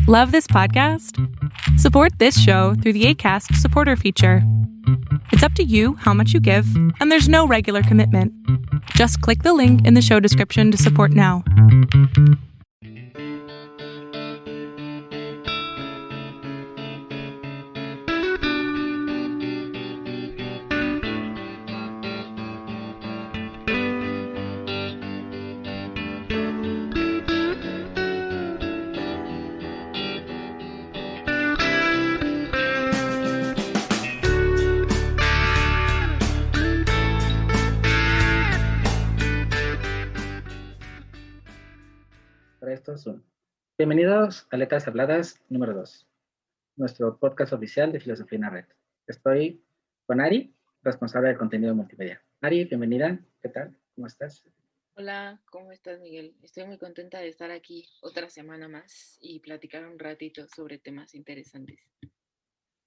Love this podcast? Support this show through the Acast supporter feature. It's up to you how much you give, and there's no regular commitment. Just click the link in the show description to support now. Bienvenidos a Letras Habladas número 2, nuestro podcast oficial de Filosofía en la Red. Estoy con Ari, responsable de contenido multimedia. Ari, bienvenida. ¿Qué tal? ¿Cómo estás? Hola, ¿cómo estás, Miguel? Estoy muy contenta de estar aquí otra semana más y platicar un ratito sobre temas interesantes.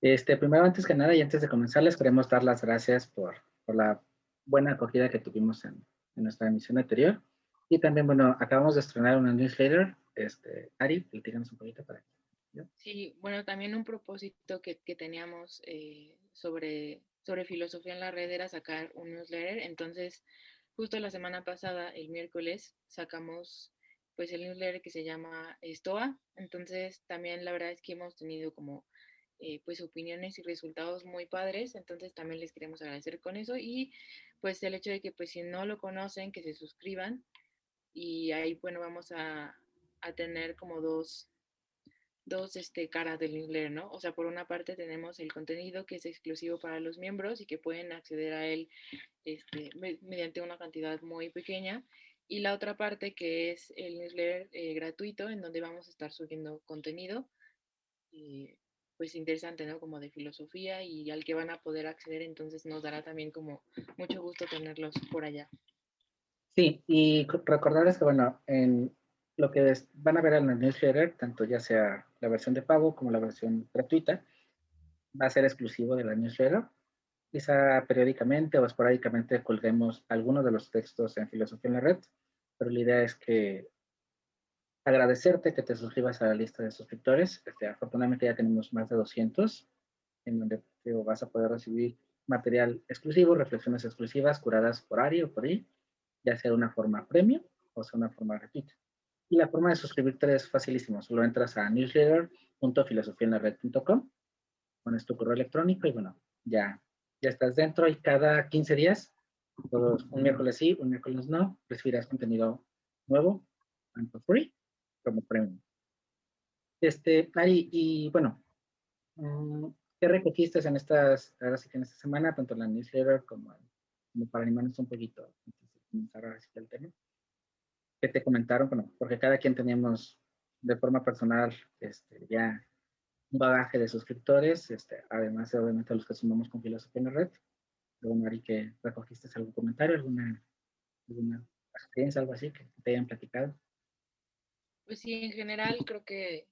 Primero, antes que nada y antes de comenzar, les queremos dar las gracias por la buena acogida que tuvimos en nuestra emisión anterior. Y también, bueno, acabamos de estrenar una newsletter. Ari, platícanos un poquito para aquí. Sí, bueno, también un propósito que teníamos sobre filosofía en la red era sacar un newsletter. Entonces, justo la semana pasada, el miércoles, sacamos pues el newsletter que se llama Stoa. Entonces, también la verdad es que hemos tenido como pues opiniones y resultados muy padres. Entonces, también les queremos agradecer con eso. Y pues el hecho de que pues si no lo conocen, que se suscriban. Y ahí, bueno, vamos a tener como dos caras del newsletter, ¿no? O sea, por una parte tenemos el contenido que es exclusivo para los miembros y que pueden acceder a él mediante una cantidad muy pequeña. Y la otra parte que es el newsletter gratuito, en donde vamos a estar subiendo contenido, pues interesante, ¿no? Como de filosofía y al que van a poder acceder. Entonces nos dará también como mucho gusto tenerlos por allá. Sí, y recordarles que, bueno, en lo que van a ver en el newsletter, tanto ya sea la versión de pago como la versión gratuita, va a ser exclusivo de la newsletter. Quizá periódicamente o esporádicamente colguemos algunos de los textos en Filosofía en la Red, pero la idea es que agradecerte que te suscribas a la lista de suscriptores. Afortunadamente ya tenemos más de 200, en donde vas a poder recibir material exclusivo, reflexiones exclusivas curadas por Ari o por ahí, ya sea de una forma premium o sea una forma gratuita. Y la forma de suscribirte es facilísimo. Solo entras a newsletter.filosofiaenlared.com, pones tu correo electrónico y bueno, ya estás dentro y cada 15 días, todos, un miércoles sí, un miércoles no, recibirás contenido nuevo, tanto free como premium. Ari, y bueno, ¿qué recogiste en ahora sí que en esta semana, tanto en la newsletter como para animarnos un poquito antes de comenzar ahora sí que el tema? ¿Qué te comentaron? Bueno, porque cada quien teníamos de forma personal ya un bagaje de suscriptores, además de obviamente los que sumamos con Filosofía en la Red. Pero, Mari, ¿que recogiste algún comentario, alguna experiencia, algo así que te hayan platicado? Pues sí, en general creo que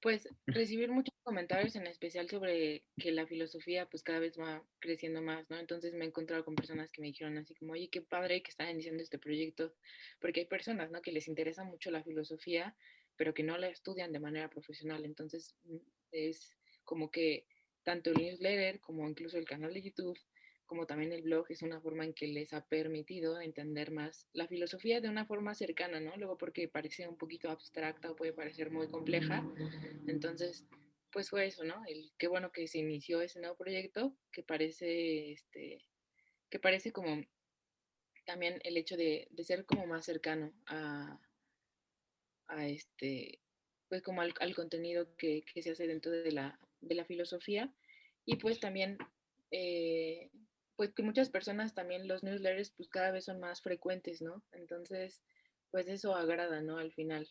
pues recibir muchos comentarios, en especial sobre que la filosofía pues cada vez va creciendo más, ¿no? Entonces me he encontrado con personas que me dijeron así como, oye, qué padre que están iniciando este proyecto, porque hay personas, ¿no? Que les interesa mucho la filosofía, pero que no la estudian de manera profesional. Entonces es como que tanto el newsletter como incluso el canal de YouTube como también el blog es una forma en que les ha permitido entender más la filosofía de una forma cercana, ¿no? Luego porque parece un poquito abstracta o puede parecer muy compleja. Entonces, pues fue eso, ¿no? Qué bueno que se inició ese nuevo proyecto que parece como también el hecho de ser como más cercano a pues como al contenido que se hace dentro de la filosofía. Y pues también pues que muchas personas también los newsletters pues cada vez son más frecuentes, ¿no? Entonces, pues eso agrada, ¿no? Al final,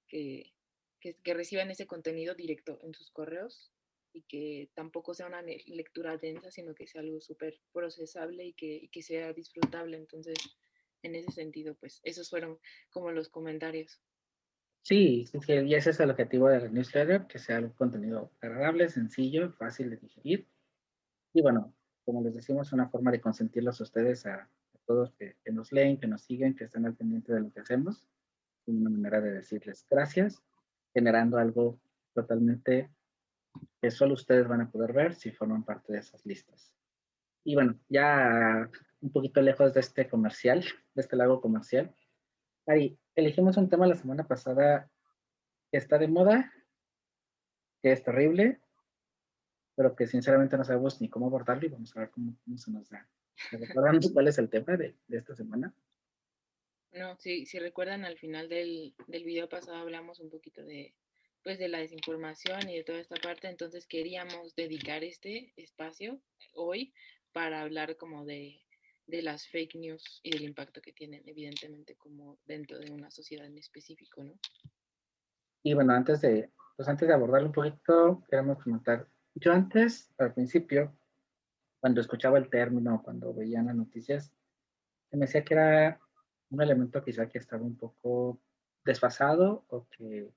que, que reciban ese contenido directo en sus correos y que tampoco sea una lectura densa, sino que sea algo súper procesable y que sea disfrutable. Entonces, en ese sentido, pues esos fueron como los comentarios. Sí, sí, sí, y ese es el objetivo de la newsletter, que sea un contenido agradable, sencillo, fácil de digerir. Y bueno, como les decimos, una forma de consentirlos a ustedes, a todos que nos leen, que nos siguen, que están al pendiente de lo que hacemos. Una manera de decirles gracias generando algo totalmente que solo ustedes van a poder ver si forman parte de esas listas. Y bueno, ya un poquito lejos de este comercial, de este lago comercial, Ari, elegimos un tema la semana pasada que está de moda, que es terrible, pero que sinceramente no sabemos ni cómo abordarlo y vamos a ver cómo se nos da. ¿Me recuerdan cuál es el tema de esta semana? No, sí, si recuerdan al final del video pasado hablamos un poquito de, pues, de la desinformación y de toda esta parte, entonces queríamos dedicar este espacio hoy para hablar como de las fake news y del impacto que tienen, evidentemente, como dentro de una sociedad en específico, ¿no? Y bueno, antes de abordarlo un poquito, queremos comentar. Yo antes, al principio, cuando escuchaba el término, cuando veía las noticias, se me decía que era un elemento quizá que estaba un poco desfasado o que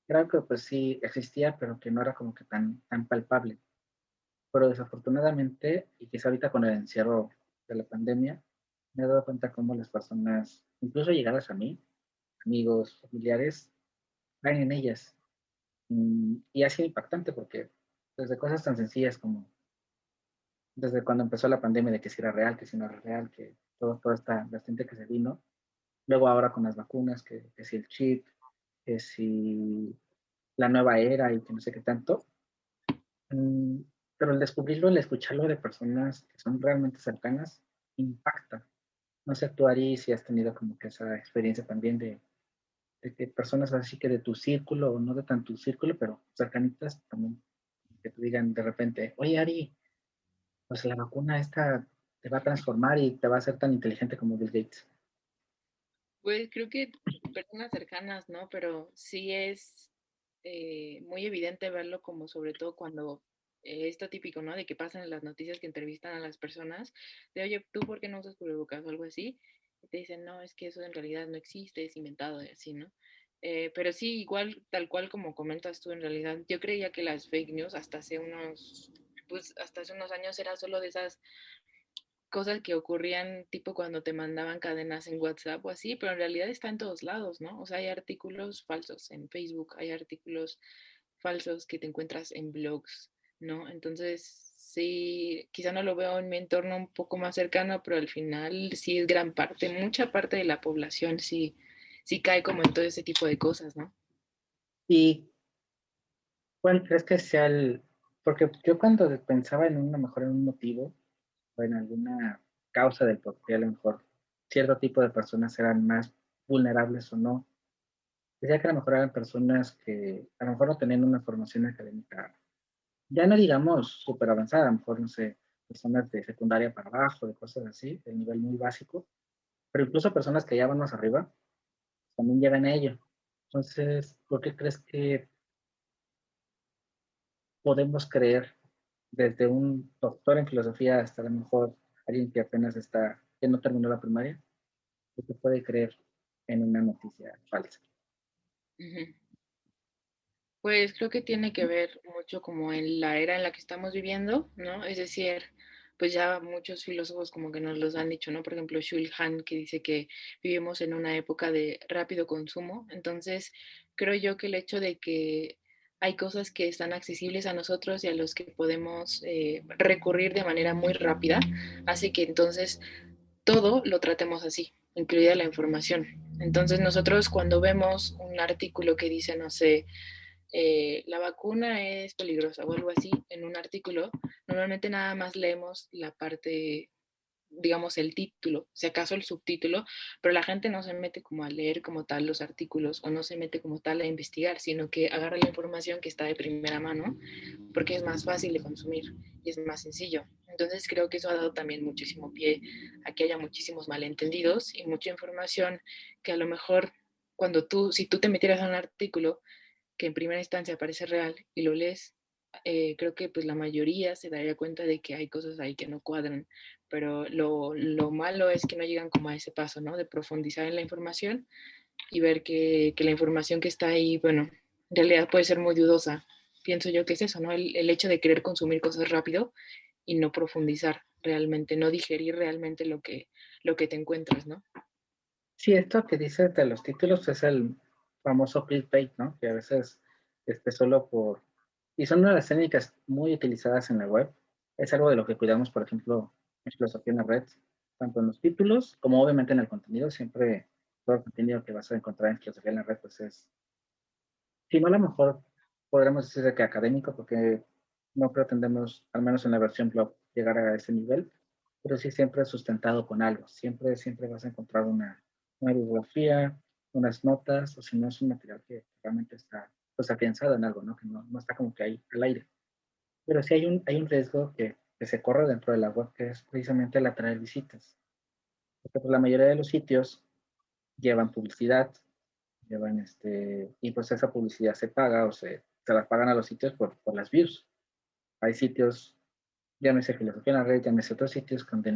creo que pues sí existía, pero que no era como que tan palpable. Pero desafortunadamente, y quizá ahorita con el encierro de la pandemia, me he dado cuenta cómo las personas, incluso llegadas a mí, amigos, familiares, caen en ellas. Y ha sido impactante porque desde cosas tan sencillas como desde cuando empezó la pandemia de que si era real, que si no era real, que toda esta vertiente que se vino, luego ahora con las vacunas, que si el chip, que si la nueva era y que no sé qué tanto. Mm, pero el descubrirlo, el escucharlo de personas que son realmente cercanas, impacta. No sé tú, Ari, si has tenido como que esa experiencia también de que personas así que de tu círculo, o no de tan tu círculo, pero cercanitas también, que te digan de repente, oye, Ari, pues la vacuna esta te va a transformar y te va a hacer tan inteligente como Bill Gates. Pues creo que personas cercanas, ¿no? Pero sí es muy evidente verlo como sobre todo cuando esto típico, ¿no? De que pasan en las noticias que entrevistan a las personas, de oye, ¿tú por qué no usas cubrebocas o algo así? Y te dicen, no, es que eso en realidad no existe, es inventado y así, ¿no? Pero sí, igual, tal cual como comentas tú, en realidad, yo creía que las fake news hasta hace unos años era solo de esas cosas que ocurrían tipo cuando te mandaban cadenas en WhatsApp o así, pero en realidad está en todos lados, ¿no? O sea, hay artículos falsos en Facebook, hay artículos falsos que te encuentras en blogs, ¿no? Entonces, sí, quizá no lo veo en mi entorno un poco más cercano, pero al final sí es gran parte, mucha parte de la población sí cae como en todo ese tipo de cosas, ¿no? ¿Y cuál crees que sea el...? Porque yo cuando pensaba en una mejor en un motivo o en alguna causa del por qué a lo mejor cierto tipo de personas eran más vulnerables o no, decía que a lo mejor eran personas que a lo mejor no tenían una formación académica, ya no digamos súper avanzada, a lo mejor, no sé, personas de secundaria para abajo, de cosas así, de nivel muy básico, pero incluso personas que ya van más arriba, también llegan a ello. Entonces, ¿por qué crees que podemos creer desde un doctor en filosofía hasta a lo mejor alguien que apenas está, que no terminó la primaria, que puede creer en una noticia falsa? Ujú. Pues creo que tiene que ver mucho como en la era en la que estamos viviendo, ¿no? Es decir, pues ya muchos filósofos como que nos los han dicho, ¿no? Por ejemplo, Shul Han, que dice que vivimos en una época de rápido consumo. Entonces, creo yo que el hecho de que hay cosas que están accesibles a nosotros y a los que podemos recurrir de manera muy rápida, hace que entonces todo lo tratemos así, incluida la información. Entonces, nosotros cuando vemos un artículo que dice, no sé, la vacuna es peligrosa o algo así en un artículo, normalmente nada más leemos la parte, digamos, el título, si acaso el subtítulo, pero la gente no se mete como a leer como tal los artículos o no se mete como tal a investigar, sino que agarra la información que está de primera mano porque es más fácil de consumir y es más sencillo. Entonces creo que eso ha dado también muchísimo pie a que haya muchísimos malentendidos y mucha información que a lo mejor si tú te metieras a un artículo que en primera instancia parece real y lo lees, creo que pues la mayoría se daría cuenta de que hay cosas ahí que no cuadran, pero lo malo es que no llegan como a ese paso, ¿no? De profundizar en la información y ver que la información que está ahí, bueno, en realidad puede ser muy dudosa. Pienso yo que es eso, ¿no? El hecho de querer consumir cosas rápido y no profundizar realmente, no digerir realmente lo que te encuentras, ¿no? Sí, esto que dices de los títulos es famoso clickbait, ¿no? Que a veces solo por... Y son una de las técnicas muy utilizadas en la web. Es algo de lo que cuidamos, por ejemplo, en filosofía en la red, tanto en los títulos como obviamente en el contenido. Siempre todo el contenido que vas a encontrar en filosofía en la red, pues es, si no a lo mejor podremos decir que académico, porque no pretendemos, al menos en la versión blog, llegar a ese nivel, pero sí siempre sustentado con algo. Siempre vas a encontrar una bibliografía, unas notas, o si no es un material que realmente está pues afianzado en algo, ¿no? Que no está como que ahí al aire. Pero sí hay un riesgo que se corre dentro de la web, que es precisamente el atraer visitas. Porque pues, la mayoría de los sitios llevan publicidad, y pues esa publicidad se paga o se las pagan a los sitios por las views. Hay sitios, llámese Filosofía en la Red, llámese otros sitios donde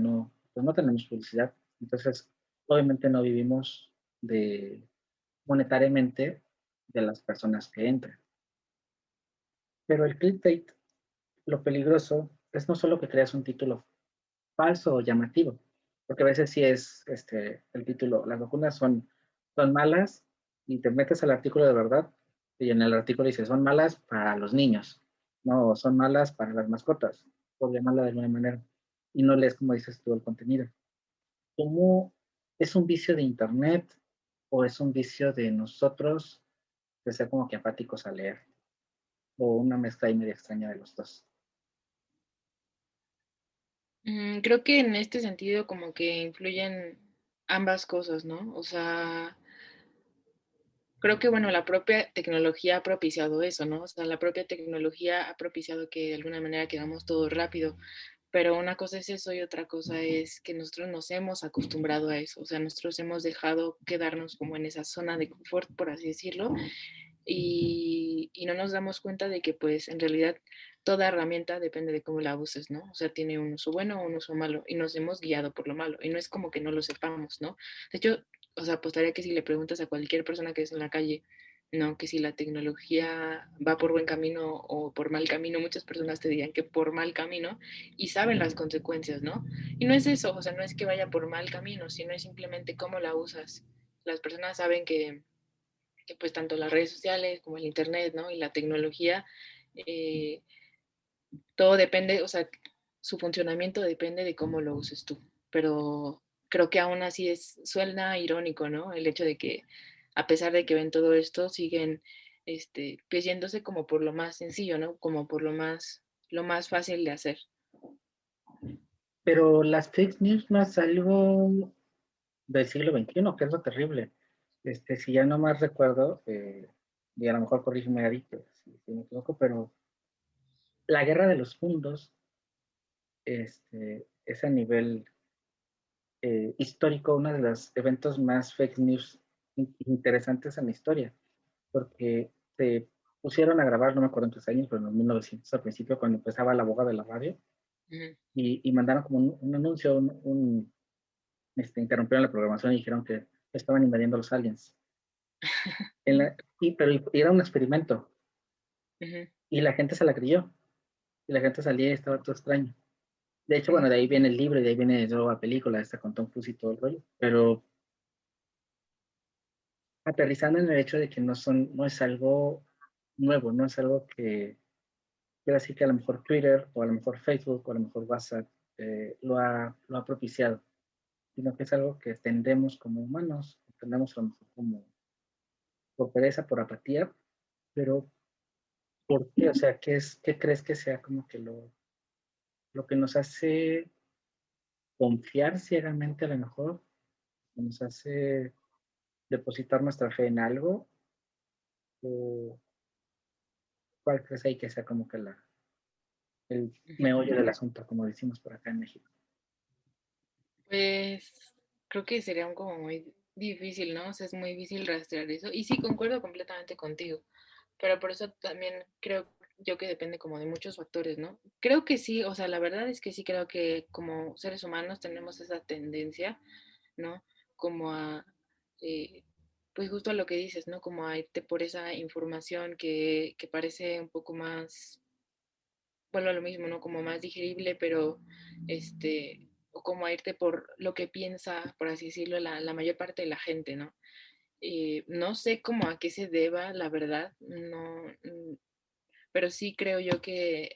pues no tenemos publicidad. Entonces, obviamente no vivimos de monetariamente de las personas que entran. Pero el clickbait, lo peligroso es no solo que creas un título falso o llamativo, porque a veces sí es el título, las vacunas son malas y te metes al artículo de verdad y en el artículo dice son malas para los niños, no, son malas para las mascotas, por llamarla de alguna manera, y no lees como dices tú el contenido. ¿Cómo es un vicio de internet o es un vicio de nosotros de ser como que apáticos a leer o una mezcla ahí media extraña de los dos? Creo que en este sentido como que influyen ambas cosas, ¿no? O sea, creo que, bueno, la propia tecnología ha propiciado eso, ¿no? O sea, la propia tecnología ha propiciado que de alguna manera quedamos todo rápido, pero una cosa es eso y otra cosa es que nosotros nos hemos acostumbrado a eso, o sea, nosotros hemos dejado quedarnos como en esa zona de confort, por así decirlo, y no nos damos cuenta de que pues en realidad toda herramienta depende de cómo la uses, ¿no? O sea, tiene un uso bueno o un uso malo y nos hemos guiado por lo malo y no es como que no lo sepamos, ¿no? De hecho, o sea, apostaría que si le preguntas a cualquier persona que es en la calle, ¿no? Que si la tecnología va por buen camino o por mal camino, muchas personas te dirían que por mal camino y saben las consecuencias, ¿no? Y no es eso, o sea, no es que vaya por mal camino, sino es simplemente cómo la usas. Las personas saben que pues tanto las redes sociales como el internet, ¿no? Y la tecnología, eh, todo depende, o sea, su funcionamiento depende de cómo lo uses tú. Pero creo que aún así suena irónico, ¿no? El hecho de que a pesar de que ven todo esto, siguen pues yéndose como por lo más sencillo, ¿no? Como por lo más fácil de hacer. Pero las fake news no es algo del siglo XXI, que es lo terrible. Si ya no más recuerdo, y a lo mejor corrígeme Ari, si me equivoco, pero la guerra de los mundos es a nivel histórico uno de los eventos más fake news interesantes en la historia, porque se pusieron a grabar, no me acuerdo en qué años, pero en los 1900 al principio, cuando empezaba la boga de la radio, Ujú. y mandaron como un anuncio, interrumpieron la programación y dijeron que estaban invadiendo los aliens. Pero era un experimento Ujú. y la gente se la creyó y la gente salía y estaba todo extraño. De hecho, bueno, de ahí viene el libro y de ahí viene luego la película, esta con Tom Cruise y todo el rollo. Pero aterrizando en el hecho de que no es algo nuevo, no es algo que quiero decir que a lo mejor Twitter o a lo mejor Facebook o a lo mejor WhatsApp lo ha propiciado, sino que es algo que tendemos como humanos, tendemos a lo mejor como por pereza, por apatía, pero ¿por qué? O sea, ¿qué crees que sea como que lo que nos hace confiar ciegamente a lo mejor, que nos hace depositar nuestra fe en algo? ¿O cuál crees ahí que sea como que el meollo del asunto, como decimos por acá en México? Pues creo que sería como muy difícil, ¿no? O sea, es muy difícil rastrear eso. Y sí, concuerdo completamente contigo, pero por eso también creo yo que depende como de muchos factores, ¿no? Creo que sí, o sea, la verdad es que sí creo que como seres humanos tenemos esa tendencia, ¿no? Como a, eh, pues justo a lo que dices, ¿no? Como a irte por esa información que parece un poco más, bueno, a lo mismo, ¿no? Como más digerible, pero o como a irte por lo que piensa, por así decirlo, la mayor parte de la gente, ¿no? No sé cómo a qué se deba, la verdad, no, pero sí creo yo que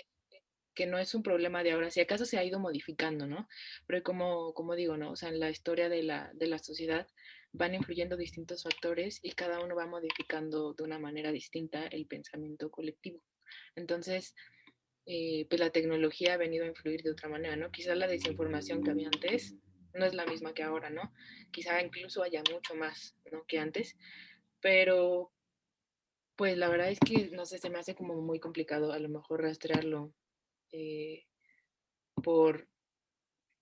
no es un problema de ahora, si acaso se ha ido modificando, ¿no? Pero como digo, ¿no? O sea, en la historia de la sociedad van influyendo distintos factores y cada uno va modificando de una manera distinta el pensamiento colectivo. Entonces, pues la tecnología ha venido a influir de otra manera, ¿no? Quizás la desinformación que había antes no es la misma que ahora, ¿no? Quizá incluso haya mucho más, ¿no? Que antes, pero pues la verdad es que, no sé, se me hace como muy complicado a lo mejor rastrearlo eh, por,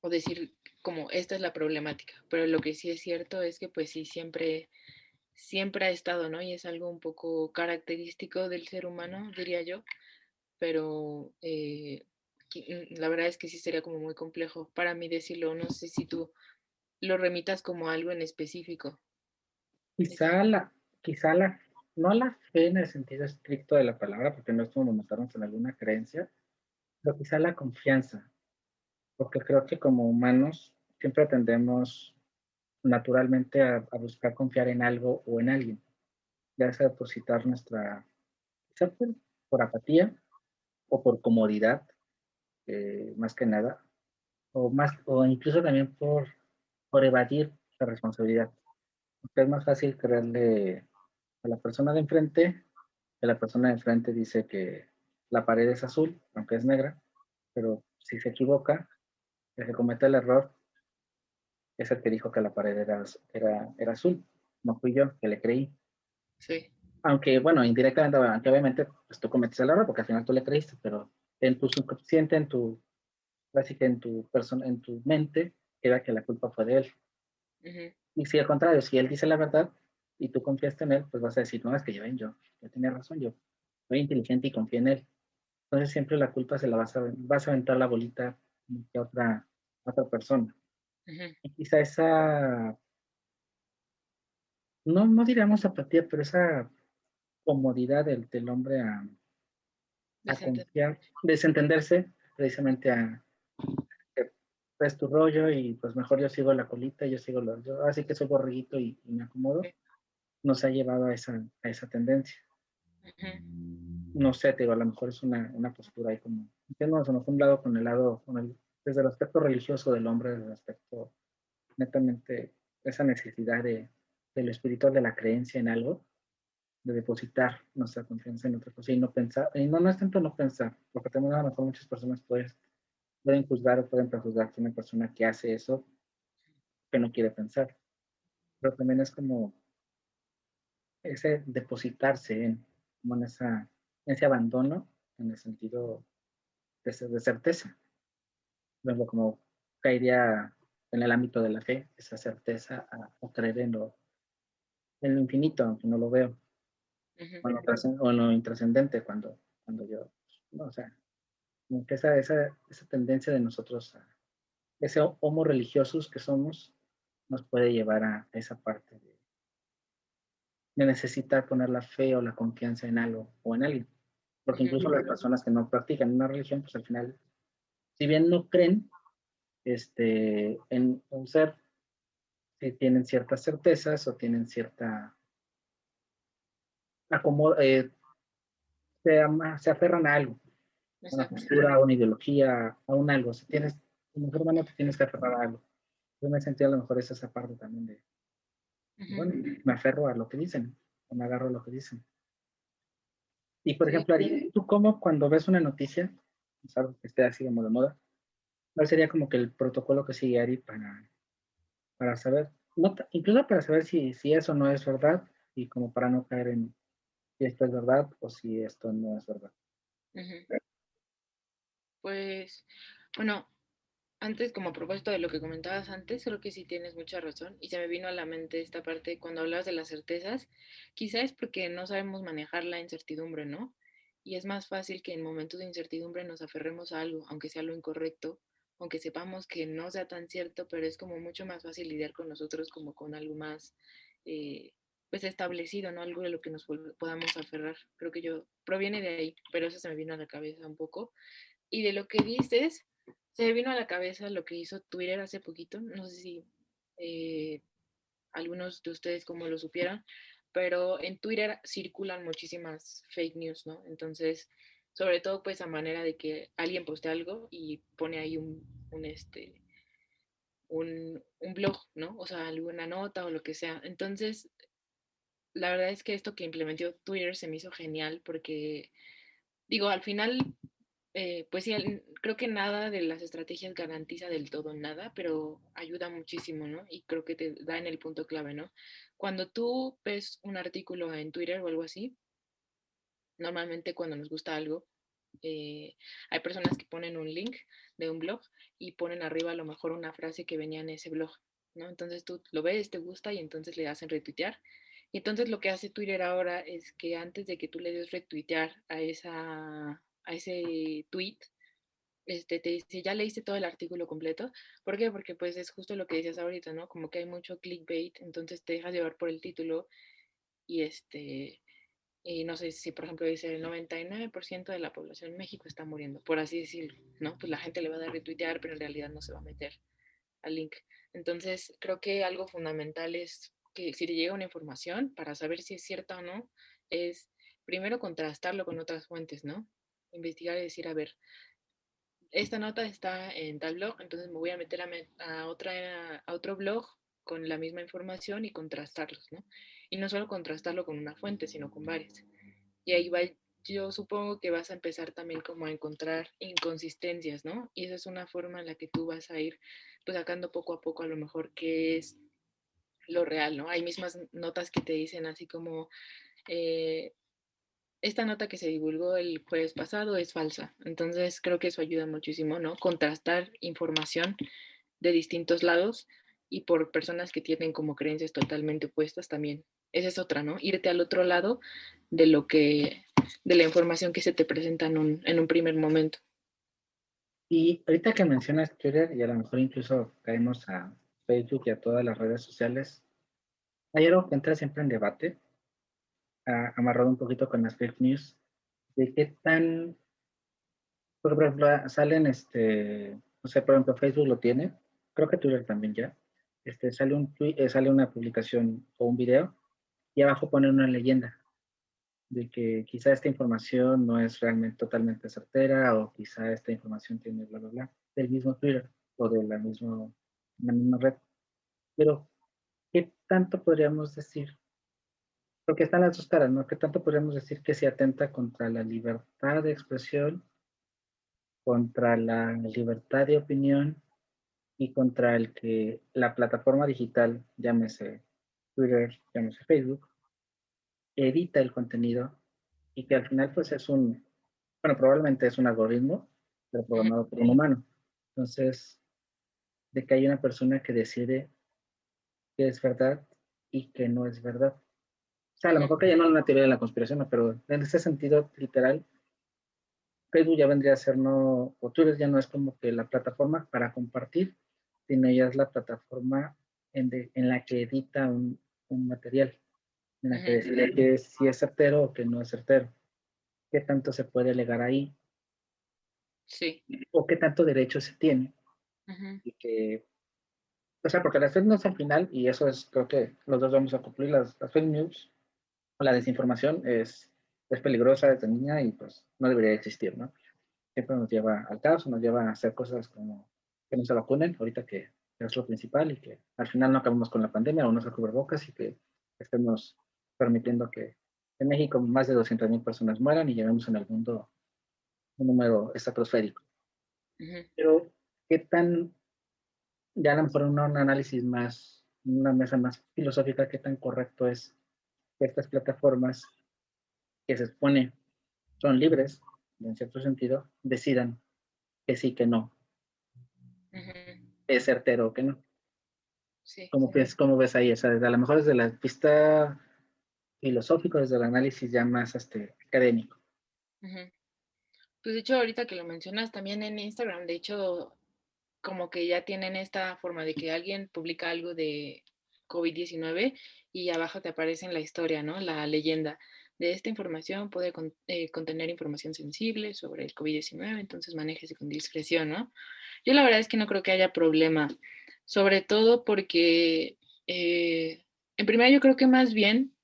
o decir como esta es la problemática, pero lo que sí es cierto es que pues sí, siempre ha estado, ¿no? Y es algo un poco característico del ser humano, diría yo, pero la verdad es que sí sería como muy complejo para mí decirlo, no sé si tú lo remitas como algo en específico. Quizá la, quizá la, no la fe en el sentido estricto de la palabra, porque no es como montarnos en alguna creencia, pero quizá la confianza, porque creo que como humanos siempre tendemos naturalmente a buscar confiar en algo o en alguien, ya sea depositar nuestra, quizá por apatía o por comodidad, más que nada, o incluso también por evadir la responsabilidad. Porque es más fácil creerle a la persona de enfrente, que la persona de enfrente dice que la pared es azul, aunque es negra, pero si se equivoca, el que comete el error es el que dijo que la pared era azul. No fui yo, que le creí. Sí. Aunque, bueno, indirectamente, aunque obviamente pues, tú cometes el error porque al final tú le creíste, pero en tu subconsciente, así que en tu persona, en tu mente, queda que la culpa fue de él. Uh-huh. Y si al contrario, si él dice la verdad y tú confiaste en él, pues vas a decir, no, es que yo tenía razón, yo soy inteligente y confío en él. Entonces siempre la culpa se la vas a aventar la bolita a otra persona. Uh-huh. Y quizá esa, no diríamos apatía, pero esa comodidad del hombre a confiar, desentenderse precisamente a que es tu rollo y pues mejor yo sigo la colita, yo así que soy borreguito y me acomodo, nos ha llevado a esa tendencia. Uh-huh. No sé, te digo, a lo mejor es una postura ahí como, entiendo, se nos fue un lado con el lado, desde el aspecto religioso del hombre, desde el aspecto netamente, esa necesidad de lo espiritual, de la creencia en algo, de depositar nuestra confianza en otra cosa y no pensar, y no es tanto no pensar, porque también a lo mejor muchas personas pueden juzgar o pueden prejuzgar que una persona que hace eso, que no quiere pensar, pero también es como ese depositarse como en ese abandono, en el sentido de certeza. Luego, como caería en el ámbito de la fe, esa certeza a creer en lo infinito, aunque no lo veo, Uh-huh. o en lo intrascendente, cuando yo, no, o sea, como que esa tendencia de nosotros, ese homo religiosos que somos, nos puede llevar a esa parte de necesitar poner la fe o la confianza en algo o en alguien. Porque Uh-huh. incluso las personas que no practican una religión, pues al final, si bien no creen en un ser, si tienen ciertas certezas o tienen cierta acomodo, se aferran a algo, a una Exacto. postura, a una ideología, a un algo. Si tienes, como ser humano, te tienes que aferrar a algo. Yo me sentí a lo mejor es esa parte también de, Uh-huh. bueno, me aferro a lo que dicen, o me agarro a lo que dicen. Y por Sí. ejemplo, Ari, ¿tú cómo cuando ves una noticia, es algo que esté así como de moda, cuál sería como que el protocolo que sigue Ari para saber, no, incluso para saber si eso no es verdad y como para no caer en si esto es verdad o si esto no es verdad? Uh-huh. Pues, bueno, antes, como a propósito de lo que comentabas antes, creo que sí tienes mucha razón y se me vino a la mente esta parte cuando hablabas de las certezas, quizá es porque no sabemos manejar la incertidumbre, ¿no? Y es más fácil que en momentos de incertidumbre nos aferremos a algo, aunque sea lo incorrecto, aunque sepamos que no sea tan cierto, pero es como mucho más fácil lidiar con nosotros como con algo más, eh, pues establecido, ¿no? Algo de lo que nos podamos aferrar. Creo que yo proviene de ahí, pero eso se me vino a la cabeza un poco. Y de lo que dices, se me vino a la cabeza lo que hizo Twitter hace poquito. No sé si eh, algunos de ustedes cómo lo supieron, pero en Twitter circulan muchísimas fake news, ¿no? Entonces, sobre todo pues a manera de que alguien poste algo y pone ahí un blog, ¿no? O sea, alguna nota o lo que sea. Entonces, la verdad es que esto que implementó Twitter se me hizo genial porque, digo, al final, pues sí, creo que nada de las estrategias garantiza del todo nada, pero ayuda muchísimo, ¿no? Y creo que te da en el punto clave, ¿no? Cuando tú ves un artículo en Twitter o algo así, normalmente cuando nos gusta algo, hay personas que ponen un link de un blog y ponen arriba a lo mejor una frase que venía en ese blog, ¿no? Entonces tú lo ves, te gusta y entonces le hacen retuitear. Y entonces lo que hace Twitter ahora es que antes de que tú le des retuitear a ese tweet, te dice, ya leíste todo el artículo completo. ¿Por qué? Porque pues es justo lo que decías ahorita, ¿no? Como que hay mucho clickbait, entonces te dejas llevar por el título y y no sé si, por ejemplo, dice el 99% de la población en México está muriendo, por así decirlo, ¿no? Pues la gente le va a dar retuitear, pero en realidad no se va a meter al link. Entonces, creo que algo fundamental es que si te llega una información, para saber si es cierta o no, es primero contrastarlo con otras fuentes, ¿no? Investigar y decir, a ver, esta nota está en tal blog, entonces me voy a meter a otro blog con la misma información y contrastarlos, ¿no? Y no solo contrastarlo con una fuente, sino con varias. Y ahí va, yo supongo que vas a empezar también como a encontrar inconsistencias, ¿no? Y esa es una forma en la que tú vas a ir pues sacando poco a poco a lo mejor qué es lo real, ¿no? Hay mismas notas que te dicen así como, eh, esta nota que se divulgó el jueves pasado es falsa. Entonces creo que eso ayuda muchísimo, ¿no? Contrastar información de distintos lados y por personas que tienen como creencias totalmente opuestas también. Esa es otra, ¿no? Irte al otro lado de lo que, de la información que se te presenta en un primer momento. Y ahorita que mencionas Twitter, y a lo mejor incluso caemos a Facebook y a todas las redes sociales, hay algo que entra siempre en debate, amarrado un poquito con las fake news, de qué tan, por ejemplo, salen, no sé, por ejemplo, Facebook lo tiene, creo que Twitter también ya, sale sale una publicación o un video, y abajo ponen una leyenda de que quizá esta información no es realmente totalmente certera, o quizá esta información tiene bla, bla, bla, del mismo Twitter o de la misma red. Pero, ¿qué tanto podríamos decir? Porque están las dos caras, ¿no? ¿Qué tanto podríamos decir que se atenta contra la libertad de expresión, contra la libertad de opinión y contra el que la plataforma digital, llámese Twitter, llámese Facebook, edita el contenido y que al final pues bueno, probablemente es un algoritmo, pero Uh -huh. programado por un humano. Entonces, de que hay una persona que decide qué es verdad y qué no es verdad. O sea, a lo mejor que ya no es una teoría de la conspiración, ¿no? Pero en ese sentido, literal, Facebook ya vendría a ser no, o Twitter ya no es como que la plataforma para compartir, sino ya es la plataforma en la que edita un material, en la que decide que si es certero o que no es certero, qué tanto se puede alegar ahí, sí, o qué tanto derecho se tiene. Y que, o sea, porque las fake news al final, y eso es, creo que los dos vamos a cumplir, las fake news o la desinformación es peligrosa, es dañina y pues no debería existir, ¿no? Siempre nos lleva al caos, nos lleva a hacer cosas como que no se vacunen, ahorita que es lo principal, y que al final no acabemos con la pandemia o no se cubrebocas y que estemos permitiendo que en México más de 200,000 personas mueran y llevemos en el mundo un número estratosférico. Pero, ¿qué tan, ya a lo mejor un análisis más, una mesa más filosófica, qué tan correcto es que estas plataformas que se supone son libres, en cierto sentido, decidan que sí, que no, es certero o que no? sí. ¿Cómo ves ahí? O sea, a lo mejor desde la vista filosófico, desde el análisis ya más académico. Pues de hecho, ahorita que lo mencionas, también en Instagram, de hecho, como que ya tienen esta forma de que alguien publica algo de COVID-19 y abajo te aparece en la historia, ¿no? La leyenda de esta información puede contener información sensible sobre el COVID-19, entonces manéjese con discreción, ¿no? Yo la verdad es que no creo que haya problema, sobre todo porque En primera, yo creo que más bien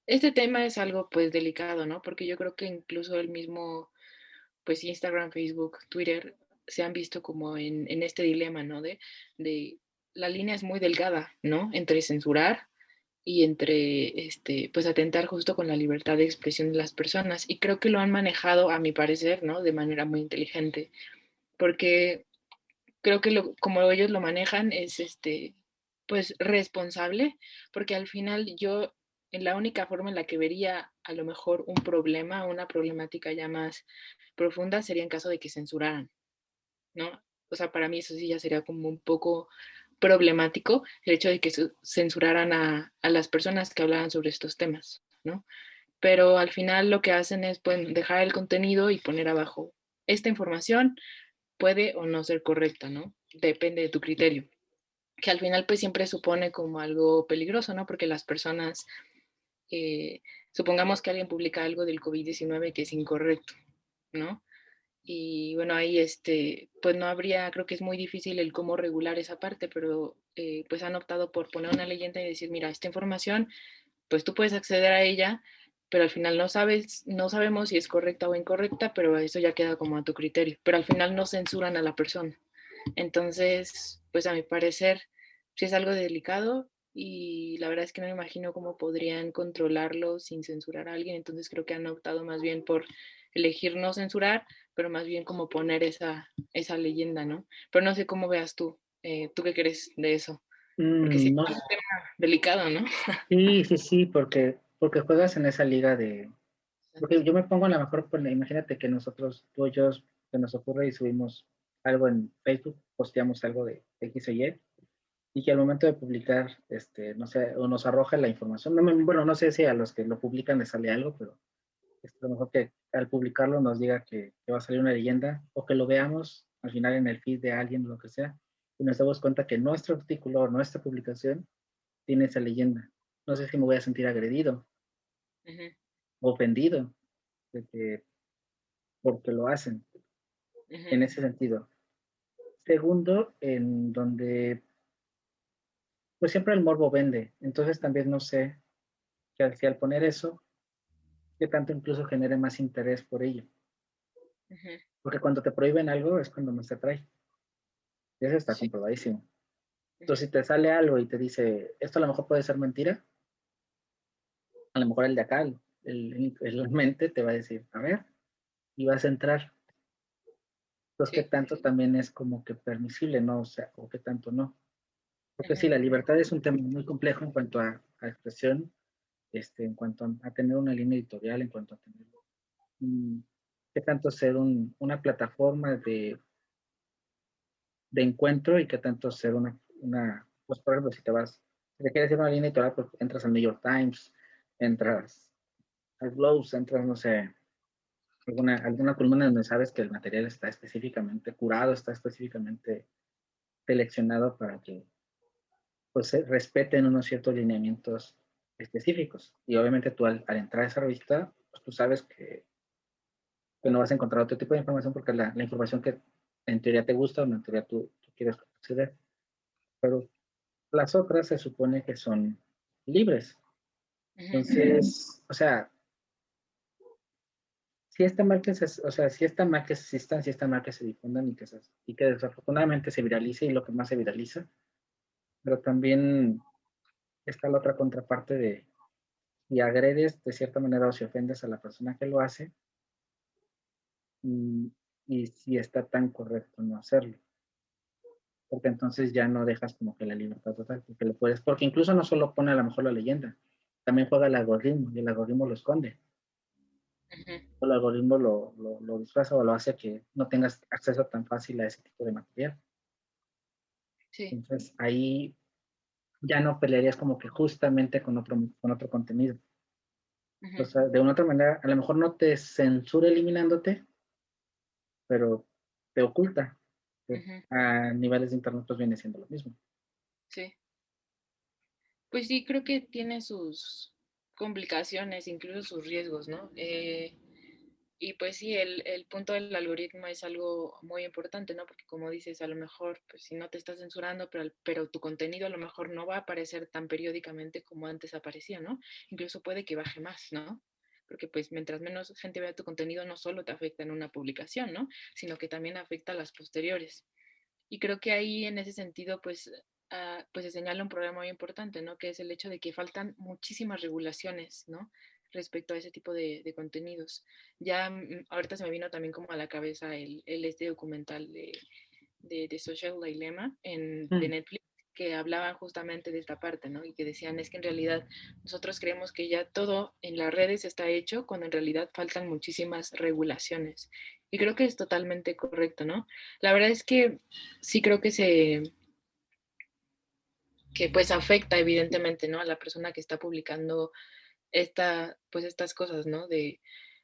este tema es algo pues delicado, ¿no? Porque yo creo que incluso el mismo, pues Instagram, Facebook, Twitter, se han visto como en este dilema, ¿no? De la línea es muy delgada, ¿no? Entre censurar y entre, pues atentar justo con la libertad de expresión de las personas. Y creo que lo han manejado, a mi parecer, ¿no? De manera muy inteligente, porque creo que como ellos lo manejan es, pues responsable, porque al final yo, en la única forma en la que vería a lo mejor un problema, una problemática ya más profunda, sería en caso de que censuraran, ¿no? O sea, para mí eso sí ya sería como un poco problemático el hecho de que censuraran a las personas que hablaran sobre estos temas, ¿no? Pero al final lo que hacen es pues, dejar el contenido y poner abajo esta información puede o no ser correcta, ¿no? Depende de tu criterio. Que al final pues siempre supone como algo peligroso, ¿no? Porque las personas, supongamos que alguien publica algo del COVID-19 que es incorrecto, ¿no? Y bueno, ahí pues no habría, creo que es muy difícil el cómo regular esa parte, pero pues han optado por poner una leyenda y decir, mira, esta información, pues tú puedes acceder a ella, pero al final no sabemos si es correcta o incorrecta, pero eso ya queda como a tu criterio. Pero al final no censuran a la persona. Entonces, pues a mi parecer, sí es algo delicado y la verdad es que no me imagino cómo podrían controlarlo sin censurar a alguien. Entonces creo que han optado más bien por elegir no censurar, pero más bien como poner esa leyenda, ¿no? Pero no sé cómo veas tú. ¿Tú qué crees de eso? Porque sí, No, es un tema delicado, ¿no? sí, sí, sí, porque juegas en esa liga de... Porque yo me pongo a lo mejor, imagínate que nosotros, tú y yo, se nos ocurre y subimos algo en Facebook, posteamos algo de X o y que al momento de publicar, no sé, o nos arroja la información, bueno, no sé si a los que lo publican les sale algo, pero a lo mejor que al publicarlo nos diga que va a salir una leyenda, o que lo veamos al final en el feed de alguien o lo que sea, y nos damos cuenta que nuestro artículo o nuestra publicación tiene esa leyenda. No sé si me voy a sentir agredido, Uh-huh, ofendido, de que, porque lo hacen, uh-huh, en ese sentido. Segundo, en donde, pues siempre el morbo vende, entonces también no sé si al poner eso, que tanto incluso genere más interés por ello. uh-huh. Porque cuando te prohíben algo es cuando más te atrae. Y eso está Sí, comprobadísimo. uh-huh, Entonces, si te sale algo y te dice, esto a lo mejor puede ser mentira, a lo mejor el de acá, el mente te va a decir, a ver, y vas a entrar. Entonces, ¿qué sí, tanto también es como que permisible, no? O sea, o qué tanto no. Porque sí, uh-huh, la libertad es un tema muy complejo en cuanto a expresión, en cuanto a tener una línea editorial, en cuanto a tener, mm, qué tanto ser una plataforma de encuentro y qué tanto ser pues por ejemplo, si te quieres ir a una línea editorial, pues entras al New York Times, entras al Globes, entras, no sé, alguna columna donde sabes que el material está específicamente curado, está específicamente seleccionado para que pues se respeten unos ciertos lineamientos específicos. Y obviamente tú al entrar a esa revista, pues tú sabes que no vas a encontrar otro tipo de información porque la información que en teoría te gusta o en teoría tú quieres acceder. Pero las otras se supone que son libres. uh-huh. Entonces, o sea, si está mal que o sea, si está mal que existan, si está mal que se difundan y que desafortunadamente se viralice y lo que más se viraliza, pero también está la otra contraparte de si agredes de cierta manera o si ofendes a la persona que lo hace y, y si está tan correcto no hacerlo. Porque entonces ya no dejas como que la libertad total, porque le puedes, porque incluso no solo pone a lo mejor la leyenda, también juega el algoritmo y el algoritmo lo esconde. Uh-huh. El algoritmo lo disfraza o lo hace que no tengas acceso tan fácil a ese tipo de material. Sí, Entonces ahí ya no pelearías como que justamente con otro contenido. O uh-huh. sea, de una otra manera, a lo mejor no te censura eliminándote, pero te oculta. Que Uh-huh. a niveles de internet pues viene siendo lo mismo. Sí. Pues sí, creo que tiene sus complicaciones, incluso sus riesgos, ¿no? Y pues sí, el punto del algoritmo es algo muy importante, ¿no? Porque como dices, a lo mejor, pues si no te estás censurando, pero tu contenido a lo mejor no va a aparecer tan periódicamente como antes aparecía, ¿no? Incluso puede que baje más, ¿no? Porque pues mientras menos gente vea tu contenido, no solo te afecta en una publicación, ¿no? Sino que también afecta a las posteriores. Y creo que ahí en ese sentido, pues, pues se señala un problema muy importante, ¿no? Que es el hecho de que faltan muchísimas regulaciones, ¿no? Respecto a ese tipo de contenidos. Ya ahorita se me vino también como a la cabeza este documental de Social Dilemma de Netflix, que hablaban justamente de esta parte, ¿no? Y que decían, es que en realidad nosotros creemos que ya todo en las redes está hecho, cuando en realidad faltan muchísimas regulaciones. Y creo que es totalmente correcto, ¿no? La verdad es que sí creo que pues afecta evidentemente, ¿no? A la persona que está publicando pues estas cosas, ¿no? De,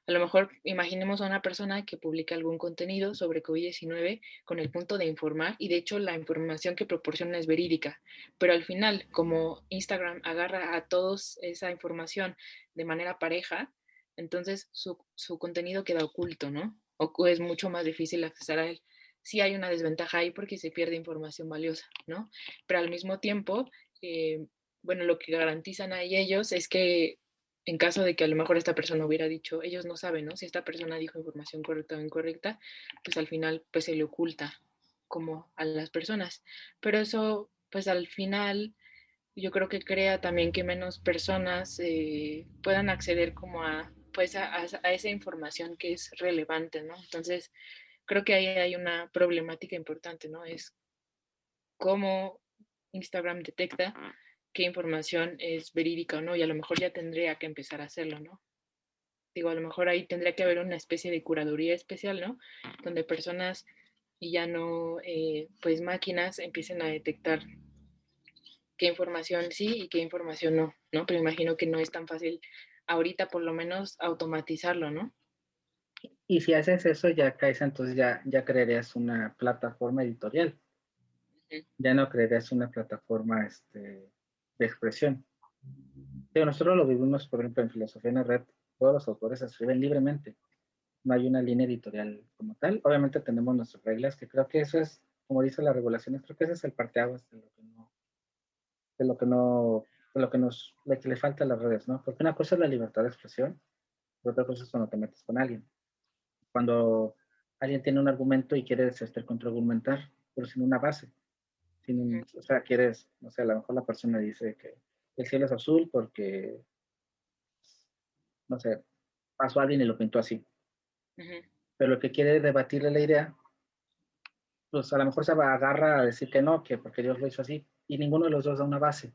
a lo mejor imaginemos a una persona que publica algún contenido sobre COVID-19 con el punto de informar, y de hecho la información que proporciona es verídica, pero al final, como Instagram agarra a todos esa información de manera pareja, entonces su contenido queda oculto, ¿no? O es mucho más difícil acceder a él. Sí hay una desventaja ahí porque se pierde información valiosa, ¿no? Pero al mismo tiempo, eh, bueno, lo que garantizan ahí ellos es que en caso de que a lo mejor esta persona hubiera dicho, ellos no saben, ¿no? Si esta persona dijo información correcta o incorrecta, pues al final pues se le oculta como a las personas. Pero eso pues al final yo creo que crea también que menos personas puedan acceder como a pues a esa información que es relevante, ¿no? Entonces creo que ahí hay una problemática importante, ¿no? Es cómo Instagram detecta qué información es verídica o no, y a lo mejor ya tendría que empezar a hacerlo, ¿no? Digo, a lo mejor ahí tendría que haber una especie de curaduría especial, ¿no? Donde personas y ya no, pues máquinas empiecen a detectar qué información sí y qué información no, ¿no? Pero imagino que no es tan fácil ahorita por lo menos automatizarlo, ¿no? Y si haces eso, ya caes, entonces ya crearías una plataforma editorial. Ya no crearías una plataforma de expresión. Pero nosotros lo vivimos, por ejemplo, en Filosofía en la Red. Todos los autores escriben libremente. No hay una línea editorial como tal. Obviamente tenemos nuestras reglas, que creo que eso es, como dice las regulaciones, creo que ese es el parteaguas de lo que no, de lo que de que le falta a las redes, ¿no? Porque una cosa es la libertad de expresión, y otra cosa es cuando te metes con alguien. Cuando alguien tiene un argumento y quiere contraargumentar, pero sin una base. O sea, quieres, no sé, a lo mejor la persona dice que el cielo es azul porque, no sé, pasó alguien y lo pintó así. Pero el que quiere debatirle la idea, pues a lo mejor se agarra a decir que no, que porque Dios lo hizo así, y ninguno de los dos da una base.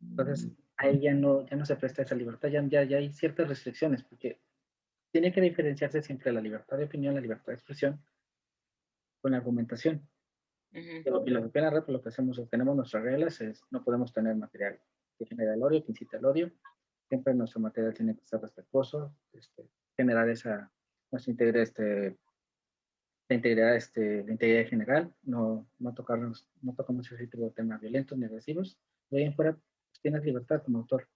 Entonces, ahí ya no se presta esa libertad, ya hay ciertas restricciones, porque tiene que diferenciarse siempre la libertad de opinión, la libertad de expresión, con la argumentación. Y lo que en la red, pues, lo que hacemos es, tenemos nuestras reglas, no podemos tener material que genera el odio, que incita el odio. Siempre nuestro material tiene que ser respetuoso, generar nuestra la integridad general, no tocamos ese tipo de temas violentos ni agresivos. De ahí en fuera, pues, tienes libertad como autor.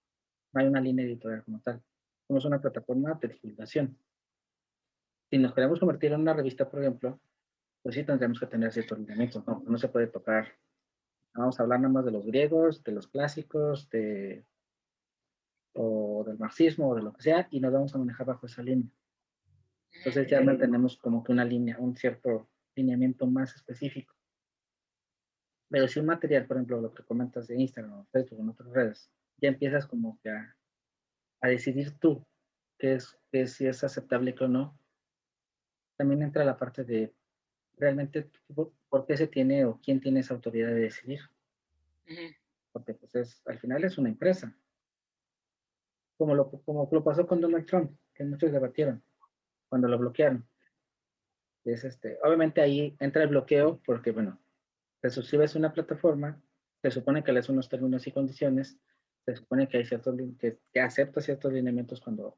No hay una línea editorial como tal. Somos una plataforma de divulgación. Si nos queremos convertir en una revista, por ejemplo, pues sí tendremos que tener ciertos lineamientos. No se puede tocar. Vamos a hablar nada más de los griegos, de los clásicos, o del marxismo o de lo que sea, y nos vamos a manejar bajo esa línea. Entonces ya mantenemos como que una línea, un cierto lineamiento más específico. Pero si un material, por ejemplo, lo que comentas de Instagram o Facebook o en otras redes, ya empiezas como que a decidir tú si es aceptable o no, también entra la parte de realmente por qué se tiene o quién tiene esa autoridad de decidir. Porque pues al final es una empresa. Como lo pasó con Donald Trump, que muchos debatieron cuando lo bloquearon. Obviamente ahí entra el bloqueo porque, bueno, te suscribes a una plataforma, se supone que lees unos términos y condiciones, se supone que hay que aceptas ciertos lineamientos cuando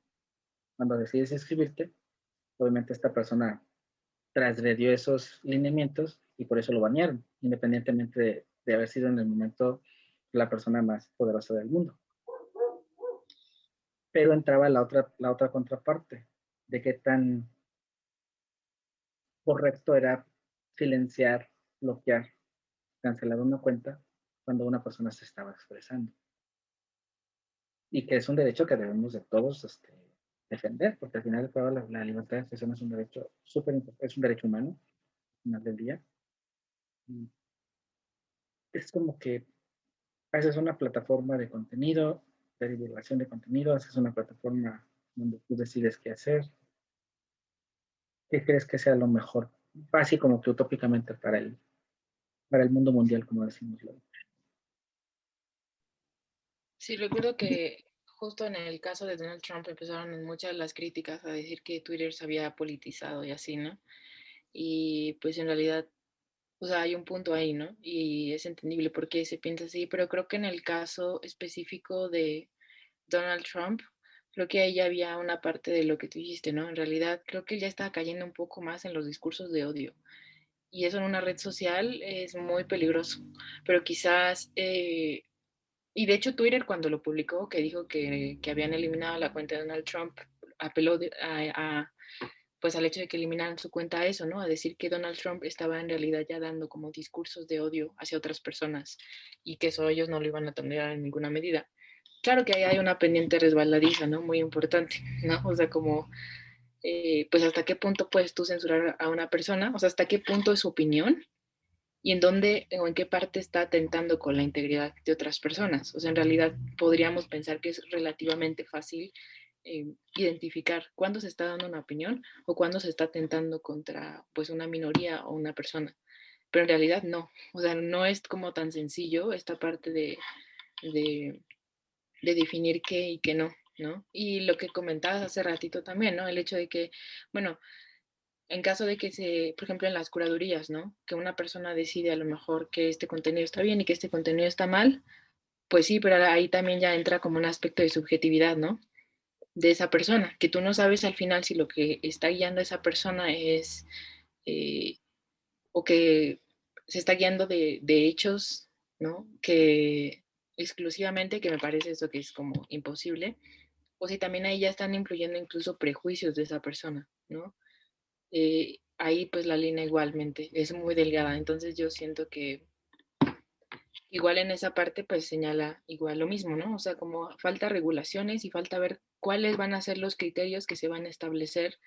decides inscribirte. Obviamente esta persona transgredió esos lineamientos y por eso lo banearon, independientemente de haber sido en el momento la persona más poderosa del mundo. Pero entraba la otra contraparte. de qué tan correcto era silenciar, bloquear, cancelar una cuenta cuando una persona se estaba expresando. Y que es un derecho que debemos de todos defender, porque al final de todo la libertad de expresión es un derecho súper importante, es un derecho humano, al final del día. Y es como que haces una plataforma de contenido, de divulgación de contenido, haces una plataforma donde tú decides qué hacer, qué crees que sea lo mejor, así como que utópicamente para el mundo mundial, como decimos. Sí, recuerdo que justo en el caso de Donald Trump empezaron muchas las críticas a decir que Twitter se había politizado y así, ¿no? Y pues en realidad, o sea, hay un punto ahí, ¿no? Y es entendible por qué se piensa así, pero creo que en el caso específico de Donald Trump, creo que ahí ya había una parte de lo que tú dijiste, ¿no? En realidad, creo que él ya estaba cayendo un poco más en los discursos de odio. Y eso en una red social es muy peligroso. Pero quizás, y de hecho Twitter cuando lo publicó, que dijo que habían eliminado la cuenta de Donald Trump, apeló pues al hecho de que eliminaran su cuenta a eso, ¿no? A decir que Donald Trump estaba en realidad ya dando como discursos de odio hacia otras personas y que eso ellos no lo iban a tolerar en ninguna medida. Claro que ahí hay una pendiente resbaladiza, ¿no? Muy importante, ¿no? O sea, como, pues hasta qué punto puedes tú censurar a una persona, o sea, hasta qué punto es su opinión y en dónde o en qué parte está atentando con la integridad de otras personas. O sea, en realidad podríamos pensar que es relativamente fácil identificar cuándo se está dando una opinión o cuándo se está atentando contra pues una minoría o una persona. Pero en realidad no, o sea, no es como tan sencillo esta parte de, de definir qué y qué no, ¿no? Y lo que comentabas hace ratito también, ¿no? El hecho de que, bueno, en caso de que por ejemplo, en las curadurías, ¿no? Que una persona decide a lo mejor que este contenido está bien y que este contenido está mal, pues sí, pero ahí también ya entra como un aspecto de subjetividad, ¿no? De esa persona, que tú no sabes al final si lo que está guiando a esa persona es, eh, o que se está guiando de hechos, ¿no? Que exclusivamente, que me parece eso que es como imposible, o si también ahí ya están influyendo incluso prejuicios de esa persona, ¿no? Ahí pues la línea igualmente es muy delgada, entonces yo siento que igual en esa parte pues señala igual lo mismo, ¿no? O sea, como falta regulaciones y falta ver cuáles van a ser los criterios que se van a establecer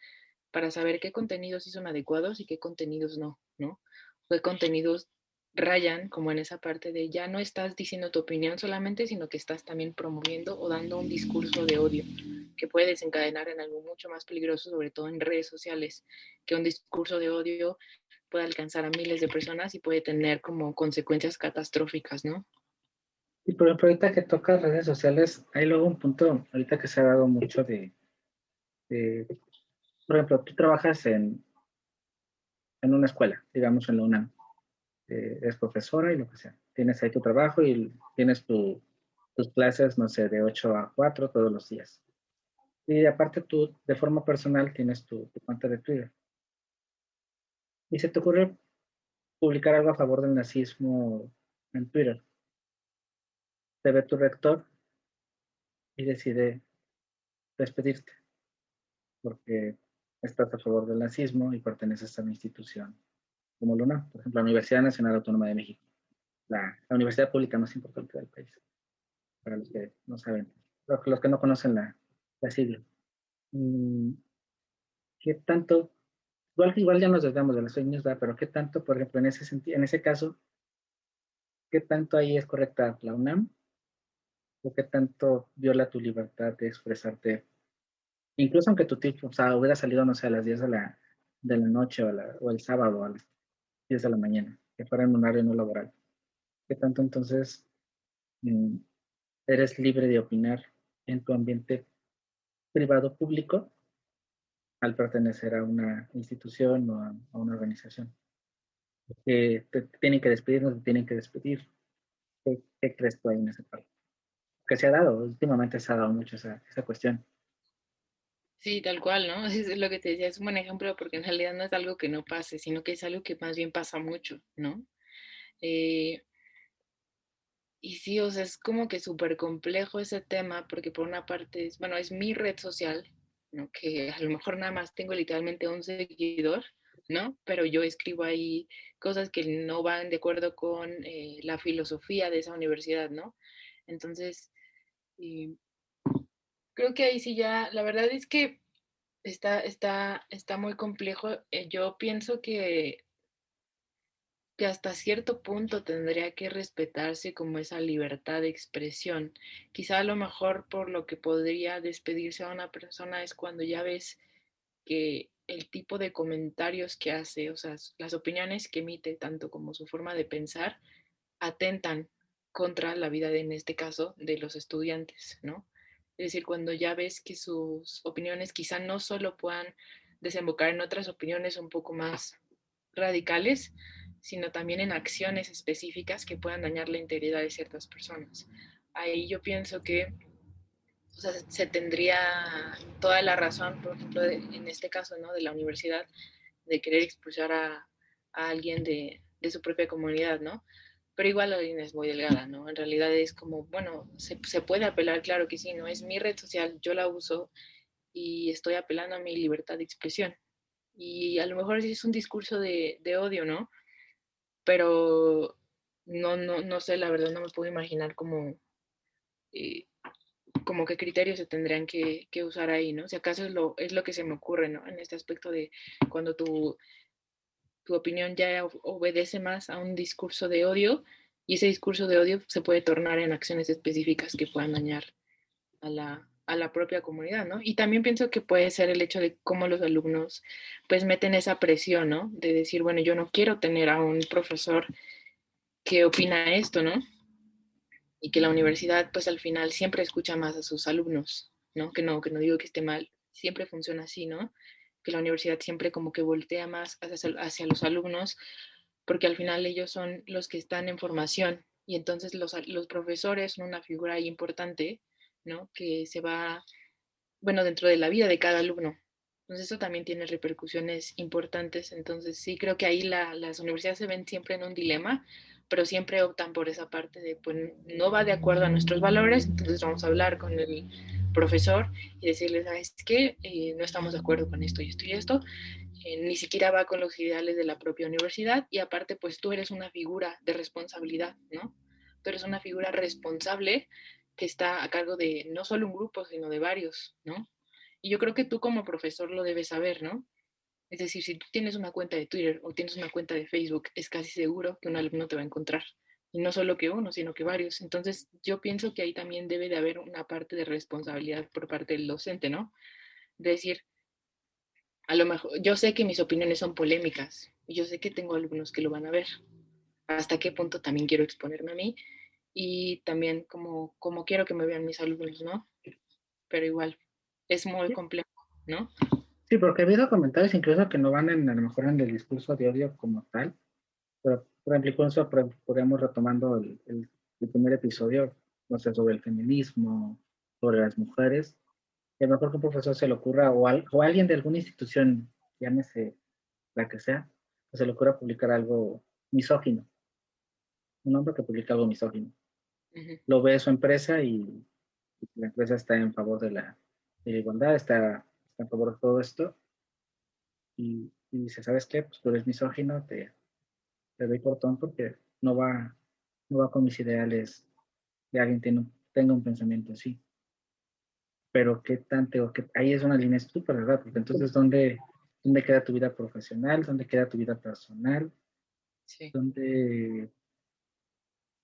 para saber qué contenidos sí son adecuados y qué contenidos no, ¿no? Qué contenidos rayan como en esa parte de ya no estás diciendo tu opinión solamente, sino que estás también promoviendo o dando un discurso de odio que puede desencadenar en algo mucho más peligroso, sobre todo en redes sociales, que un discurso de odio puede alcanzar a miles de personas y puede tener como consecuencias catastróficas, ¿no? Y por ejemplo, ahorita que tocas redes sociales, hay luego un punto, ahorita que se ha dado mucho de por ejemplo, tú trabajas en una escuela, digamos en la UNAM, eres profesora y lo que sea. Tienes ahí tu trabajo y tienes tus clases, no sé, de 8 a 4 todos los días. Y aparte tú, de forma personal, tienes tu cuenta de Twitter. Y se te ocurre publicar algo a favor del nazismo en Twitter. Te ve tu rector y decide despedirte porque estás a favor del nazismo y perteneces a una institución como la UNAM, por ejemplo, la Universidad Nacional Autónoma de México, la universidad pública más importante del país, para los que no saben, los que no conocen la sigla. Mm, ¿Qué tanto? Igual ya nos desviamos de las fake news, ¿verdad? Pero ¿qué tanto, por ejemplo, en ese sentido, en ese caso, qué tanto ahí es correcta la UNAM o qué tanto viola tu libertad de expresarte? Incluso aunque tu tipo, o sea, hubiera salido, no sé, a las 10 de la noche o el sábado a las 10 de la mañana, que fuera en un horario no laboral. ¿Qué tanto entonces mm, eres libre de opinar en tu ambiente privado público al pertenecer a una institución o a una organización? Te tienen que despedir, no te tienen que despedir. ¿Qué crees tú ahí en esa parte? Que se ha dado, últimamente se ha dado mucho esa cuestión. Sí, tal cual, ¿no? Es lo que te decía, es un buen ejemplo porque en realidad no es algo que no pase, sino que es algo que más bien pasa mucho, ¿no? Eh, y sí, o sea, es como que súper complejo ese tema porque por una parte es, bueno, es mi red social, ¿no? Que a lo mejor nada más tengo literalmente un seguidor, ¿no? Pero yo escribo ahí cosas que no van de acuerdo con la filosofía de esa universidad, ¿no? Entonces, y creo que ahí sí ya, la verdad es que está muy complejo. Yo pienso que hasta cierto punto tendría que respetarse como esa libertad de expresión. Quizá a lo mejor por lo que podría despedirse a una persona es cuando ya ves que el tipo de comentarios que hace, o sea, las opiniones que emite, tanto como su forma de pensar, atentan contra la vida, en este caso, de los estudiantes, ¿no? Es decir, cuando ya ves que sus opiniones quizá no solo puedan desembocar en otras opiniones un poco más radicales, sino también en acciones específicas que puedan dañar la integridad de ciertas personas. Ahí yo pienso que, o sea, se tendría toda la razón, por ejemplo, en este caso, ¿no? De la universidad, de querer expulsar a alguien de su propia comunidad, ¿no? Pero igual la línea es muy delgada, ¿no? En realidad es como, bueno, se puede apelar, claro que sí, ¿no? Es mi red social, yo la uso y estoy apelando a mi libertad de expresión. Y a lo mejor sí es un discurso de odio, ¿no? Pero no sé, la verdad no me puedo imaginar eh, como qué criterios se tendrían que usar ahí, ¿no? Si acaso es lo que se me ocurre, ¿no? En este aspecto de cuando tu opinión ya obedece más a un discurso de odio y ese discurso de odio se puede tornar en acciones específicas que puedan dañar a la propia comunidad, ¿no? Y también pienso que puede ser el hecho de cómo los alumnos pues meten esa presión, ¿no? De decir, bueno, yo no quiero tener a un profesor que opina esto, ¿no? Y que la universidad pues al final siempre escucha más a sus alumnos, ¿no? Que no digo que esté mal, siempre funciona así, ¿no? Que la universidad siempre como que voltea más hacia los alumnos porque al final ellos son los que están en formación y entonces los profesores son una figura importante, ¿no? Que se va, bueno, dentro de la vida de cada alumno. Entonces eso también tiene repercusiones importantes. Entonces sí creo que ahí las universidades se ven siempre en un dilema, pero siempre optan por esa parte de, pues no va de acuerdo a nuestros valores, entonces vamos a hablar con el profesor y decirles, ¿sabes qué? No estamos de acuerdo con esto y esto y esto. Ni siquiera va con los ideales de la propia universidad y aparte pues tú eres una figura de responsabilidad, ¿no? Tú eres una figura responsable que está a cargo de no solo un grupo, sino de varios, ¿no? Y yo creo que tú como profesor lo debes saber, ¿no? Es decir, si tú tienes una cuenta de Twitter o tienes una cuenta de Facebook, es casi seguro que un alumno te va a encontrar. Y no solo que uno, sino que varios. Entonces, yo pienso que ahí también debe de haber una parte de responsabilidad por parte del docente, ¿no? De decir, a lo mejor, yo sé que mis opiniones son polémicas y yo sé que tengo alumnos que lo van a ver. Hasta qué punto también quiero exponerme a mí y también como quiero que me vean mis alumnos, ¿no? Pero igual, es muy Sí, complejo, ¿no? sí, porque ha habido comentarios incluso que no van a lo mejor en el discurso de odio como tal, pero por ejemplo, incluso podríamos retomando el primer episodio, no sé, sobre el feminismo, sobre las mujeres, y a lo mejor que un profesor se le ocurra, o alguien de alguna institución, llámese la que sea, que se le ocurra publicar algo misógino, un hombre que publica algo misógino. Ujú. Lo ve su empresa y la empresa está en favor de la igualdad, está en favor de todo esto, y dice, ¿sabes qué? Pues tú eres misógino, te doy portón porque no va con mis ideales de alguien tenga un pensamiento así. Pero qué tanto, que ahí es una línea súper, ¿verdad? Porque entonces, ¿dónde queda tu vida profesional? ¿Dónde queda tu vida personal? Sí. ¿Dónde,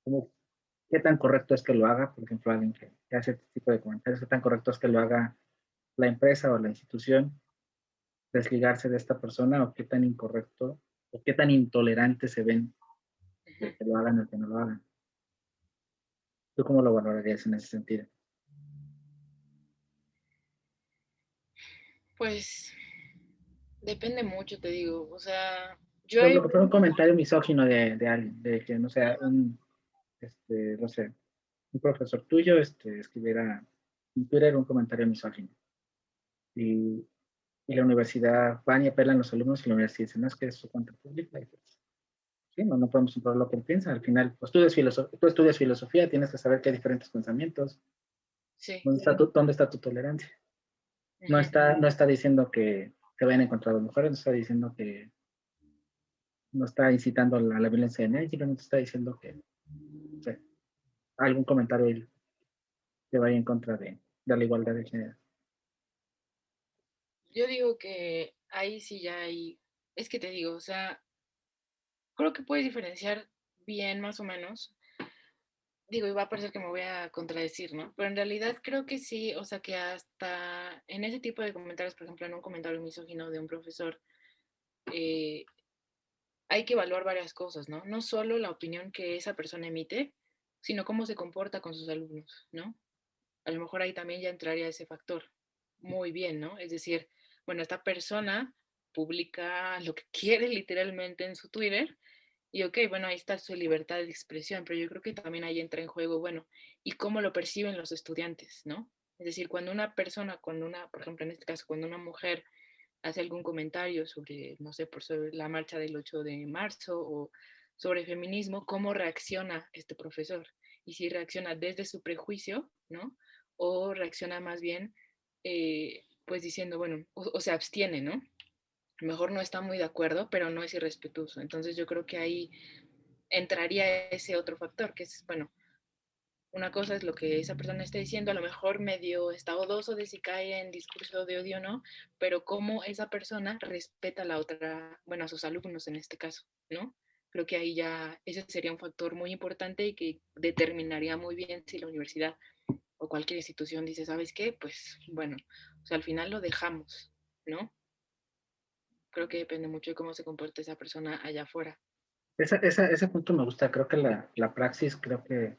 cómo, qué tan correcto es que lo haga? Por ejemplo, alguien que hace este tipo de comentarios, ¿qué tan correcto es que lo haga la empresa o la institución? Desligarse de esta persona o qué tan incorrecto o qué tan intolerante se ven el Ujú. que lo hagan o el que no lo hagan. ¿Tú cómo lo valorarías en ese sentido? Pues depende mucho, te digo. O sea, yo Por he... ejemplo, que fuera un comentario misógino de alguien, de que, no sé, no sé, un profesor tuyo escribiera en Twitter un comentario misógino. Y, y la universidad van y apelan a los alumnos y la universidad dice, no, es que es su cuenta pública. Y pues, sí, no podemos controlar lo que él piensa. Al final, pues tú estudias filosofía, tienes que saber que hay diferentes pensamientos. Sí, ¿Dónde está tu tolerancia? No está diciendo que vayan a encontrar a las mujeres, no está diciendo que no está incitando a la violencia de género, simplemente está diciendo que no sé, algún comentario que vaya en contra de la igualdad de género. Yo digo que ahí sí ya hay, es que te digo, o sea, creo que puedes diferenciar bien más o menos. Digo, y va a parecer que me voy a contradecir, ¿no? Pero en realidad creo que sí, o sea, que hasta en ese tipo de comentarios, por ejemplo, en un comentario misógino de un profesor, eh, hay que evaluar varias cosas, ¿no? No solo la opinión que esa persona emite, sino cómo se comporta con sus alumnos, ¿no? A lo mejor ahí también ya entraría ese factor. Muy bien, ¿no? Es decir, bueno, esta persona publica lo que quiere literalmente en su Twitter y ok, bueno, ahí está su libertad de expresión, pero yo creo que también ahí entra en juego, bueno, y cómo lo perciben los estudiantes, ¿no? Es decir, cuando una persona, cuando una, por ejemplo, en este caso, cuando una mujer hace algún comentario sobre, no sé, por sobre la marcha del 8 de marzo o sobre feminismo, ¿cómo reacciona este profesor? Y si reacciona desde su prejuicio, ¿no? O reacciona más bien, pues diciendo, bueno, o se abstiene, ¿no? Mejor no está muy de acuerdo, pero no es irrespetuoso. Entonces yo creo que ahí entraría ese otro factor, que es, bueno, una cosa es lo que esa persona está diciendo, a lo mejor medio está odoso de si cae en discurso de odio o no, pero cómo esa persona respeta a la otra, bueno, a sus alumnos en este caso, ¿no? Creo que ahí ya ese sería un factor muy importante y que determinaría muy bien si la universidad o cualquier institución dice, ¿sabes qué? Pues bueno, o sea, al final lo dejamos, ¿no? Creo que depende mucho de cómo se comporte esa persona allá afuera. Ese punto me gusta, creo que la praxis, creo que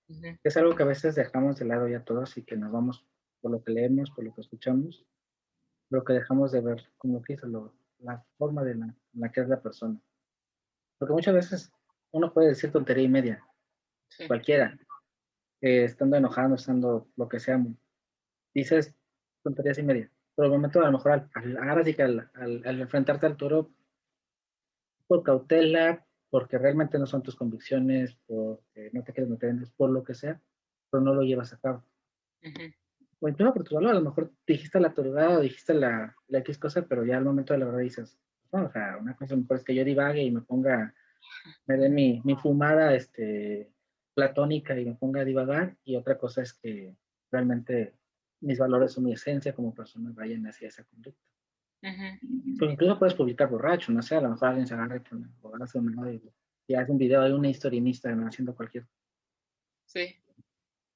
Uh-huh. es algo que a veces dejamos de lado ya todos y que nos vamos por lo que leemos, por lo que escuchamos, lo que dejamos de ver, como que dice, la forma de la que es la persona. Porque muchas veces uno puede decir tontería y media, Sí. cualquiera, estando enojado, estando lo que sea, dices tonterías y media. Pero el momento a lo mejor ahora sí que al enfrentarte al toro por cautela, porque realmente no son tus convicciones, porque no te quieres meter en por lo que sea, pero no lo llevas a cabo. Uh-huh. O incluso por tu valor, a lo mejor dijiste la autoridad o dijiste la X cosa, pero ya al momento de la verdad dices, no, o sea, una cosa mejor es que yo divague y me ponga, me dé mi fumada platónica y me ponga a divagar, y otra cosa es que realmente mis valores o mi esencia como persona vayan hacia esa conducta. Uh-huh. Pues incluso puedes publicar borracho, no sé, a lo mejor alguien se agarra o hace y hace un video de una historia en Instagram haciendo cualquier Sí.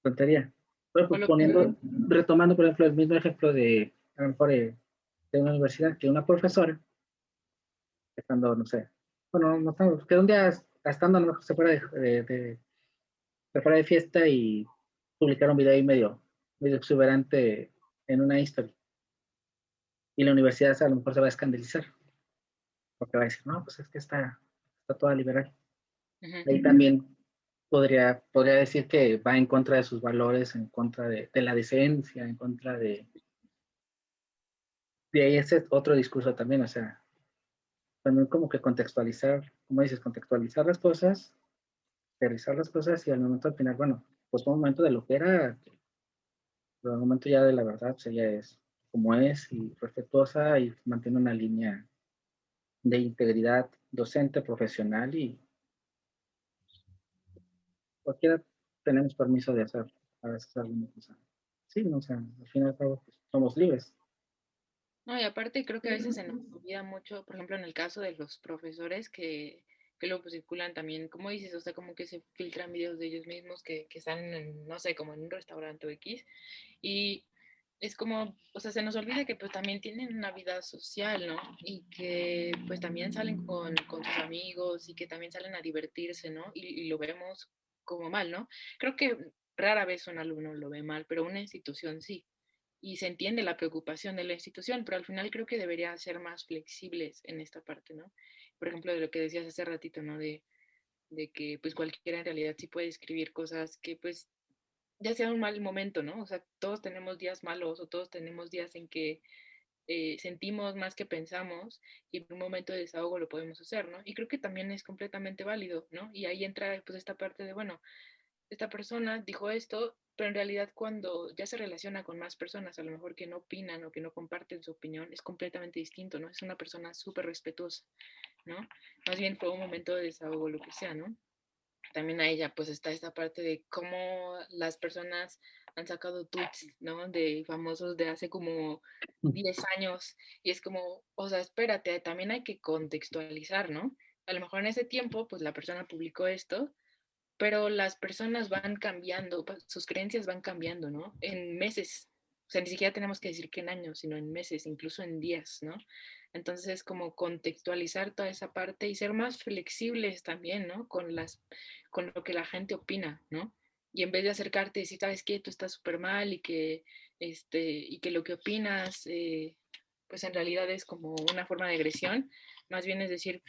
tontería. Pero O pues lo que... retomando, por ejemplo, el mismo ejemplo a lo mejor, de una universidad, que una profesora, estando, no sé, bueno, no estamos, que un día estando a lo mejor se fuera de fiesta y publicar un video ahí medio exuberante en una historia. Y la universidad a lo mejor se va a escandalizar, porque va a decir, no, pues es que está toda liberal. Uh-huh. Ahí también podría decir que va en contra de sus valores, en contra de la decencia, en contra de ahí ese otro discurso también, o sea, también como que contextualizar, como dices, contextualizar las cosas, aterrizar las cosas y al momento al final, bueno, pues fue un momento de lo que era, pero al momento ya de la verdad, pues ella es como es y respetuosa y mantiene una línea de integridad docente, profesional, y cualquiera tenemos permiso de hacer a veces alguna cosa. Sí, no, o sea, al final pues, somos libres. No, y aparte creo que a veces se nos olvida mucho, por ejemplo, en el caso de los profesores que luego pues, circulan también, como dices, o sea, como que se filtran videos de ellos mismos que están en, no sé, como en un restaurante o X, y es como, o sea, se nos olvida que pues también tienen una vida social, ¿no? Y que pues también salen con sus amigos y que también salen a divertirse, ¿no? Y lo vemos como mal, ¿no? Creo que rara vez un alumno lo ve mal, pero una institución sí y se entiende la preocupación de la institución, pero al final creo que debería ser más flexibles en esta parte, ¿no? Por ejemplo, de lo que decías hace ratito, ¿no? De que pues cualquiera en realidad sí puede escribir cosas que pues ya sea un mal momento, ¿no? O sea, todos tenemos días malos o todos tenemos días en que sentimos más que pensamos y en un momento de desahogo lo podemos hacer, ¿no? Y creo que también es completamente válido, ¿no? Y ahí entra pues esta parte de, bueno, esta persona dijo esto, pero en realidad cuando ya se relaciona con más personas, a lo mejor que no opinan o que no comparten su opinión, es completamente distinto, ¿no? Es una persona súper respetuosa, ¿no? Más bien fue un momento de desahogo, lo que sea, ¿no? También a ella, pues está esta parte de cómo las personas han sacado tweets, ¿no? De famosos de hace como 10 años. Y es como, o sea, espérate, también hay que contextualizar, ¿no? A lo mejor en ese tiempo, pues la persona publicó esto, pero las personas van cambiando, sus creencias van cambiando, ¿no? En meses. O sea, ni siquiera tenemos que decir que en años, sino en meses, incluso en días, ¿no? Entonces, como contextualizar toda esa parte y ser más flexibles también, ¿no? Con lo que la gente opina, ¿no? Y en vez de acercarte y decir, ¿sabes qué? Tú estás súper mal y que lo que opinas, pues en realidad es como una forma de agresión, más bien es decir,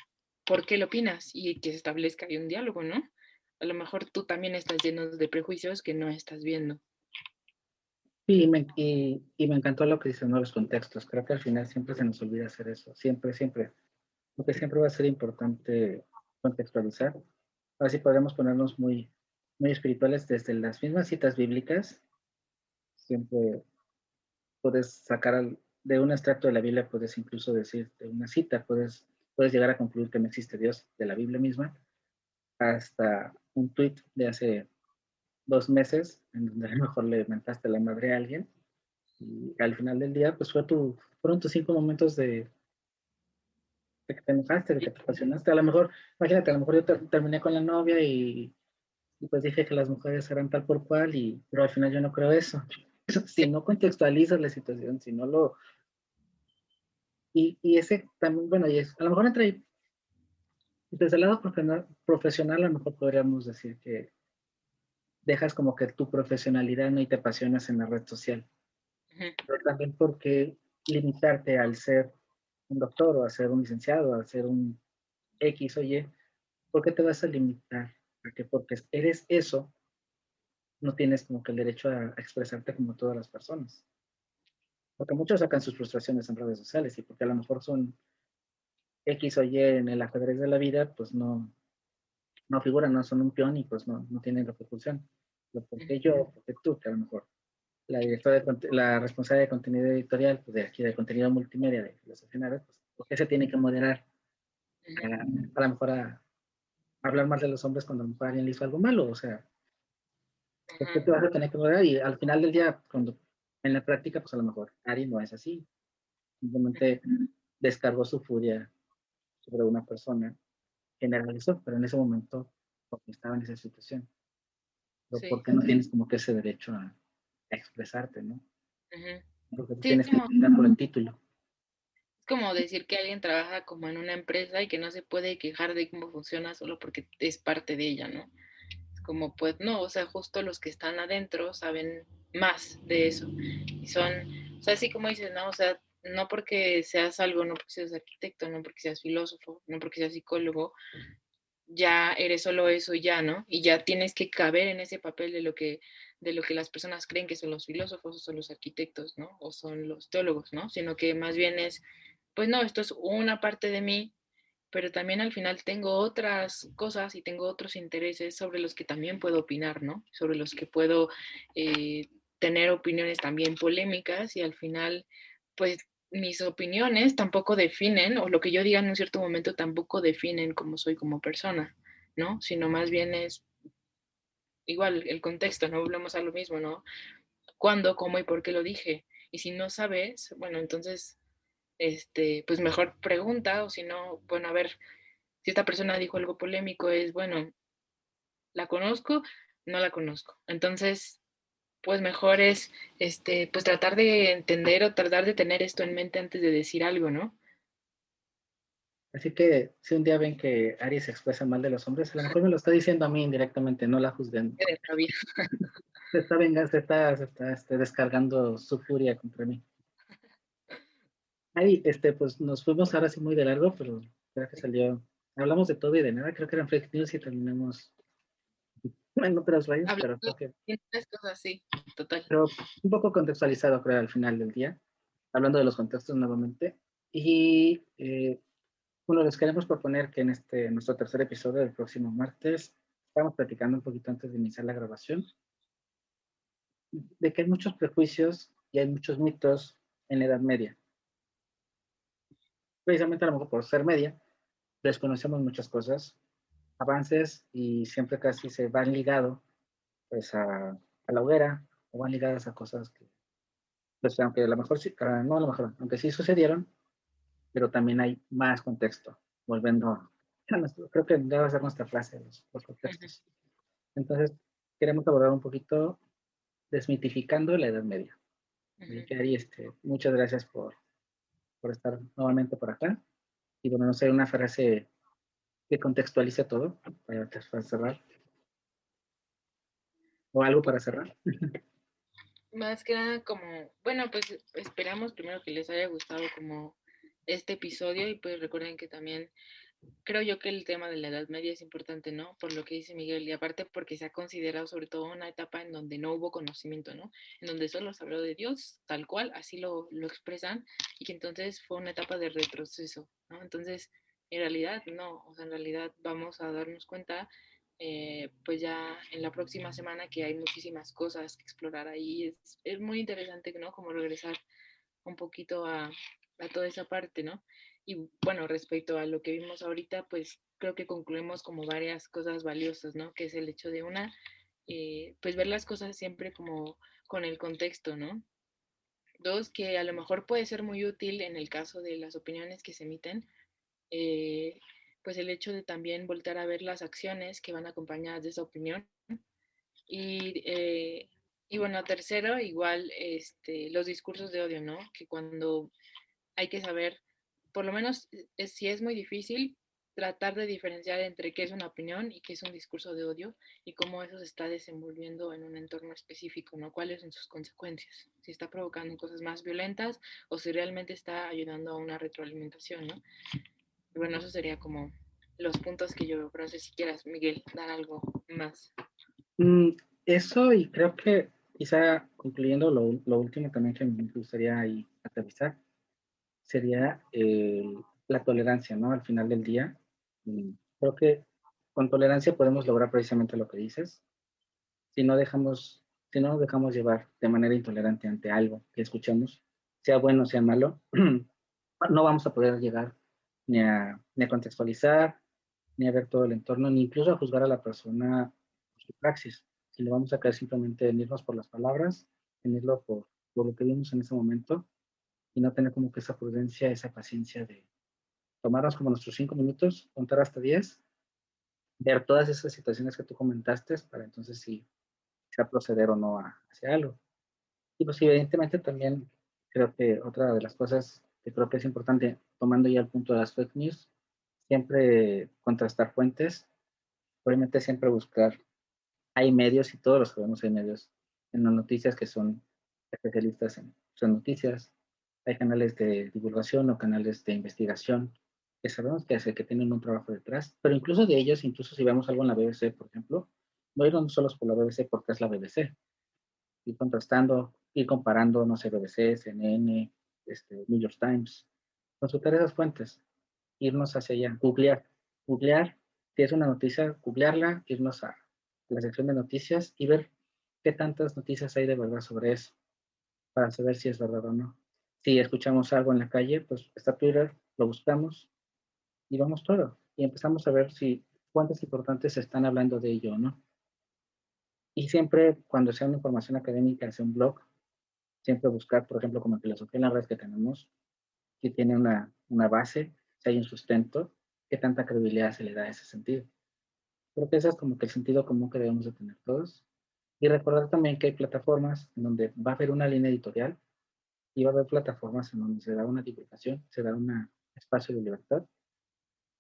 ¿por qué lo opinas? Y que se establezca ahí un diálogo, ¿no? A lo mejor tú también estás lleno de prejuicios que no estás viendo. Sí, y me encantó lo que dicen, ¿no? Los contextos. Creo que al final siempre se nos olvida hacer eso. Siempre, siempre. Porque siempre va a ser importante contextualizar. Así podemos ponernos muy, muy espirituales desde las mismas citas bíblicas. Siempre puedes de un extracto de la Biblia, puedes incluso decir de una cita, puedes llegar a concluir que no existe Dios de la Biblia misma, hasta un tuit de hace 2 meses, en donde a lo mejor le mentaste la madre a alguien, y al final del día, pues fueron tus 5 momentos de que te enojaste, de que te apasionaste. A lo mejor, imagínate, a lo mejor yo terminé con la novia y pues dije que las mujeres eran tal por cual, pero al final yo no creo eso. Si no contextualizas la situación, si no lo... Y ese también, bueno, a lo mejor desde el lado profesional, a lo mejor podríamos decir que dejas como que tu profesionalidad, ¿no? Y te apasionas en la red social. Ujú. Pero también porque limitarte al ser un doctor o a ser un licenciado, a ser un X o Y, ¿por qué te vas a limitar? ¿A que porque eres eso, no tienes como que el derecho a expresarte como todas las personas? Porque muchos sacan sus frustraciones en redes sociales y porque a lo mejor son X o Y en el ajedrez de la vida, pues no figuran, no son un peón y pues no tienen repercusión. Pero ¿por qué yo? ¿Por qué tú? Que a lo mejor la responsable de contenido editorial, pues de aquí de contenido multimedia de Filosofía en Red, pues ¿por qué se tiene que moderar a lo mejor a hablar más de los hombres cuando a lo mejor alguien le hizo algo malo? O sea, ¿por qué te vas a tener que moderar? Y al final del día, cuando en la práctica, pues a lo mejor Ari no es así. Simplemente descargó su furia sobre una persona, generalizó, pero en ese momento, porque estaba en esa situación. Pero ¿por Sí. qué no tienes como que ese derecho a expresarte, ¿no? Ujú. Porque tú Sí, es tienes que explicar por el título. como decir que alguien trabaja como en una empresa y que no se puede quejar de cómo funciona solo porque es parte de ella, ¿no? Es como, pues no, o sea, justo los que están adentro saben más de eso. Y son, o sea, así como dices, ¿no? O sea, no porque seas algo, no porque seas arquitecto, no porque seas filósofo, no porque seas psicólogo, ya eres solo eso y ya, ¿no? Y ya tienes que caber en ese papel de lo que las personas creen que son los filósofos o son los arquitectos, ¿no? O son los teólogos, ¿no? Sino que más bien es, pues no, esto es una parte de mí, pero también al final tengo otras cosas y tengo otros intereses sobre los que también puedo opinar, ¿no? Sobre los que puedo tener opiniones también polémicas y al final, pues mis opiniones tampoco definen, o lo que yo diga en un cierto momento tampoco definen cómo soy como persona, ¿no? Sino más bien es igual el contexto, no volvemos a lo mismo, ¿no? ¿Cuándo, cómo y por qué lo dije? Y si no sabes, bueno, entonces, pues mejor pregunta, o si no, bueno, a ver, si esta persona dijo algo polémico, es, bueno, ¿la conozco? No la conozco. Entonces, pues mejor es, pues tratar de entender o tratar de tener esto en mente antes de decir algo, ¿no? Así que si un día ven que Ari se expresa mal de los hombres, a lo mejor me lo está diciendo a mí indirectamente, no la juzguen. De rabia. Se está descargando su furia contra mí. Ari, pues nos fuimos ahora sí muy de largo, pero creo que salió. Hablamos de todo y de nada, creo que eran fake news y terminamos en otras rayas, pero creo Hablando que, de estas cosas, sí, total. pero un poco contextualizado, creo, al final del día, hablando de los contextos nuevamente. Y bueno, les queremos proponer que en nuestro tercer episodio del próximo martes Estábamos platicando un poquito antes de iniciar la grabación, de que hay muchos prejuicios y hay muchos mitos en la Edad Media. Precisamente a lo mejor por ser media, desconocemos muchas cosas, avances y siempre casi se van ligados pues a la hoguera o van ligadas a cosas que, pues aunque a lo mejor sí, no a lo mejor, aunque sí sucedieron, pero también hay más contexto, volviendo creo que ya va a ser nuestra frase, los contextos. Entonces, queremos abordar un poquito desmitificando la Edad Media. Así que Ari, muchas gracias por estar nuevamente por acá. Y bueno, no sé, una frase que contextualice todo para cerrar. O algo para cerrar. Más que nada como, bueno, pues esperamos primero que les haya gustado como este episodio y pues recuerden que también creo yo que el tema de la Edad Media es importante, ¿no? Por lo que dice Miguel, y aparte porque se ha considerado sobre todo una etapa en donde no hubo conocimiento, ¿no? En donde solo se habló de Dios, tal cual, así lo expresan, y que entonces fue una etapa de retroceso, ¿no? Entonces, en realidad, no, o sea, en realidad vamos a darnos cuenta, pues ya en la próxima semana que hay muchísimas cosas que explorar ahí, es muy interesante, ¿no? Como regresar un poquito a toda esa parte, ¿no? Y bueno, respecto a lo que vimos ahorita, pues creo que concluimos como varias cosas valiosas, ¿no? Que es el hecho de una, pues ver las cosas siempre como con el contexto, ¿no? Dos, que a lo mejor puede ser muy útil en el caso de las opiniones que se emiten, eh, pues el hecho de también voltar a ver las acciones que van acompañadas de esa opinión. Y, eh, y bueno, tercero, igual los discursos de odio, ¿no? Que cuando hay que saber, por lo menos si es muy difícil, tratar de diferenciar entre qué es una opinión y qué es un discurso de odio y cómo eso se está desenvolviendo en un entorno específico, ¿no? ¿Cuáles son sus consecuencias? Si está provocando cosas más violentas o si realmente está ayudando a una retroalimentación, ¿no? Y bueno, eso sería como los puntos que yo veo, pero no sé si quieras, Miguel, dar algo más. Mm, eso, y creo que quizá concluyendo lo último también que me gustaría ahí aterrizar, sería la tolerancia, ¿no? Al final del día. Creo que con tolerancia podemos lograr precisamente lo que dices. Si no dejamos, si no nos dejamos llevar de manera intolerante ante algo que escuchamos, sea bueno o sea malo, no vamos a poder llegar ni a contextualizar, ni a ver todo el entorno, ni incluso a juzgar a la persona por su praxis. Si le vamos a caer simplemente en irnos por las palabras, en irlo por lo que vimos en ese momento, y no tener como que esa prudencia, esa paciencia de tomarnos como nuestros 5 minutos, contar hasta 10, ver todas esas situaciones que tú comentaste para entonces sí, quizá proceder o no hacia algo. Y pues evidentemente también creo que otra de las cosas que creo que es importante, tomando ya el punto de las fake news, siempre contrastar fuentes, obviamente siempre buscar, hay medios y todos los que vemos hay medios en las noticias que son especialistas en sus noticias, hay canales de divulgación o canales de investigación que sabemos que tienen un trabajo detrás, pero incluso de ellos, incluso si vemos algo en la BBC, por ejemplo, no irnos solos por la BBC porque es la BBC, ir contrastando, ir comparando, no sé, BBC, CNN, New York Times, consultar esas fuentes, irnos hacia allá, googlear, si es una noticia, googlearla, irnos a la sección de noticias y ver qué tantas noticias hay de verdad sobre eso, para saber si es verdad o no. Si escuchamos algo en la calle, pues está Twitter, lo buscamos y vamos todo. Y empezamos a ver si fuentes importantes están hablando de ello o no. Y siempre, cuando sea una información académica, sea un blog, siempre buscar, por ejemplo, como en filosofía en la red que tenemos, si tiene una base, si hay un sustento, qué tanta credibilidad se le da a ese sentido. Creo que ese es como que el sentido común que debemos de tener todos. Y recordar también que hay plataformas en donde va a haber una línea editorial y va a haber plataformas en donde se da una divulgación, se da un espacio de libertad.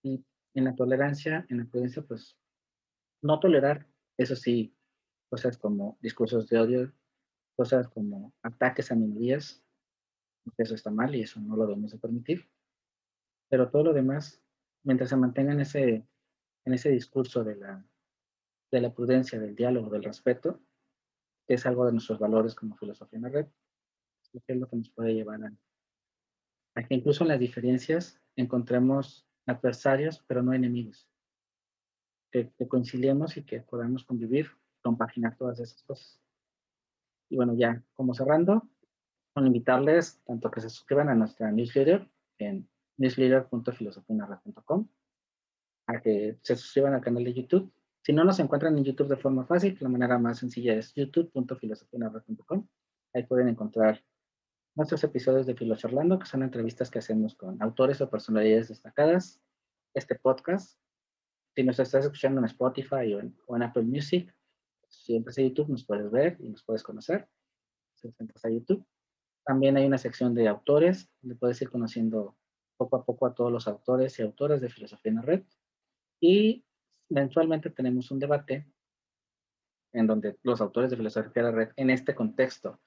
Y en la tolerancia, en la prudencia, pues no tolerar, eso sí, cosas como discursos de odio, cosas como ataques a minorías, eso está mal y eso no lo debemos de permitir. Pero todo lo demás, mientras se mantenga en ese discurso de la prudencia, del diálogo, del respeto, que es algo de nuestros valores como filosofía en la red, que es lo que nos puede llevar a que incluso en las diferencias encontremos adversarios, pero no enemigos. que conciliemos y que podamos convivir, compaginar todas esas cosas. Y bueno, ya como cerrando, con invitarles tanto que se suscriban a nuestra newsletter en newsletter.filosofianarred.com, a que se suscriban al canal de YouTube. Si no nos encuentran en YouTube de forma fácil, la manera más sencilla es youtube.filosofianarred.com. Ahí pueden encontrar nuestros episodios de Filo Charlando, que son entrevistas que hacemos con autores o personalidades destacadas. Este podcast, si nos estás escuchando en Spotify o en Apple Music, si entras a YouTube nos puedes ver y nos puedes conocer. Si entras a YouTube. También hay una sección de autores, donde puedes ir conociendo poco a poco a todos los autores y autoras de Filosofía en la Red. Y eventualmente tenemos un debate en donde los autores de Filosofía en la Red, en este contexto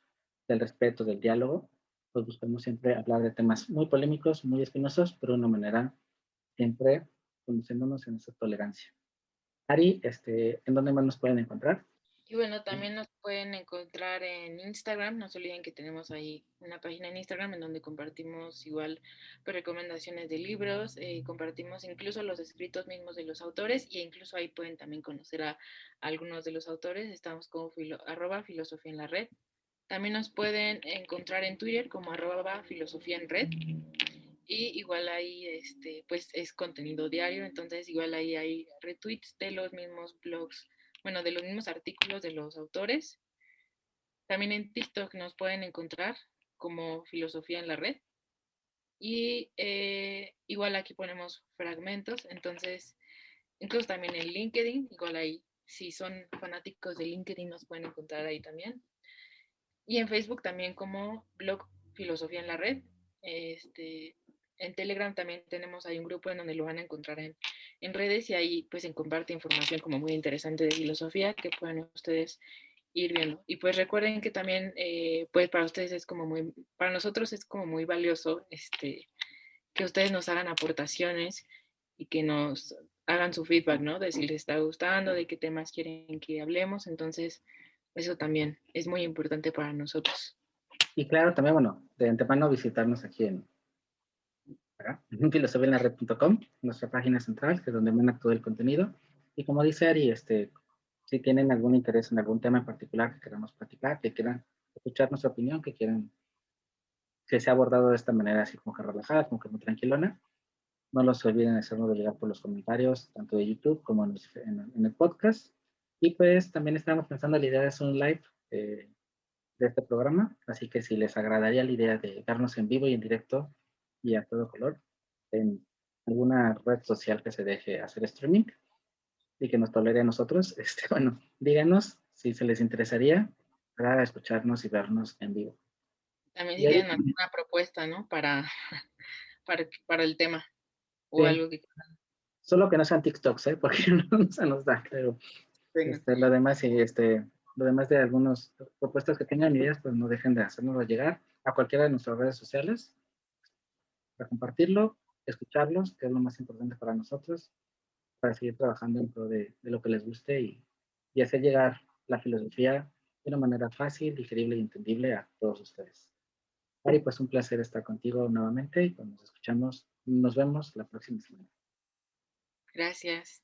del respeto, del diálogo, pues buscamos siempre hablar de temas muy polémicos, muy espinosos, pero de una manera siempre conduciéndonos en esa tolerancia. Ari, ¿en dónde más nos pueden encontrar? Y bueno, también nos pueden encontrar en Instagram. No se olviden que tenemos ahí una página en Instagram en donde compartimos igual pues, recomendaciones de libros, compartimos incluso los escritos mismos de los autores e incluso ahí pueden también conocer a algunos de los autores. Estamos como @filosofía en la red. También nos pueden encontrar en Twitter como @filosofía en red. Y igual ahí pues es contenido diario, entonces igual ahí hay retweets de los mismos blogs, bueno, de los mismos artículos de los autores. También en TikTok nos pueden encontrar como Filosofía en la Red. Y igual aquí ponemos fragmentos, entonces incluso también en LinkedIn, igual ahí, si son fanáticos de LinkedIn nos pueden encontrar ahí también. Y en Facebook también como blog Filosofía en la Red. En Telegram también tenemos ahí un grupo en donde lo van a encontrar en redes y ahí pues se comparte información como muy interesante de filosofía que pueden ustedes ir viendo. Y pues recuerden que también pues para ustedes es como muy, para nosotros es como muy valioso que ustedes nos hagan aportaciones y que nos hagan su feedback, ¿no? De si les está gustando, de qué temas quieren que hablemos. Entonces, eso también es muy importante para nosotros. Y claro, también, bueno, de antemano visitarnos aquí en filosofianlared.com, nuestra página central, que es donde manda todo el contenido. Y como dice Ari, si tienen algún interés en algún tema en particular que queramos platicar, que quieran escuchar nuestra opinión, que quieran que sea abordado de esta manera, así como que relajada, como que muy tranquilona, no los olviden hacernos llegar por los comentarios, tanto de YouTube como en el podcast. Y pues también estamos pensando la idea de hacer un live de este programa, así que si les agradaría la idea de vernos en vivo y en directo y a todo color en alguna red social que se deje hacer streaming y que nos tolere a nosotros, bueno, díganos si se les interesaría para escucharnos y vernos en vivo. También Y si ahí, tienen alguna propuesta, ¿no? Para el tema o sí, algo que... solo que no sean TikToks, porque no se nos da, pero lo demás y lo demás de algunas propuestas que tengan ideas, pues no dejen de hacérnoslo llegar a cualquiera de nuestras redes sociales para compartirlo, escucharlos, que es lo más importante para nosotros, para seguir trabajando en pro de lo que les guste y hacer llegar la filosofía de una manera fácil, digerible y entendible a todos ustedes. Ari, pues un placer estar contigo nuevamente y pues nos escuchamos, nos vemos la próxima semana. Gracias.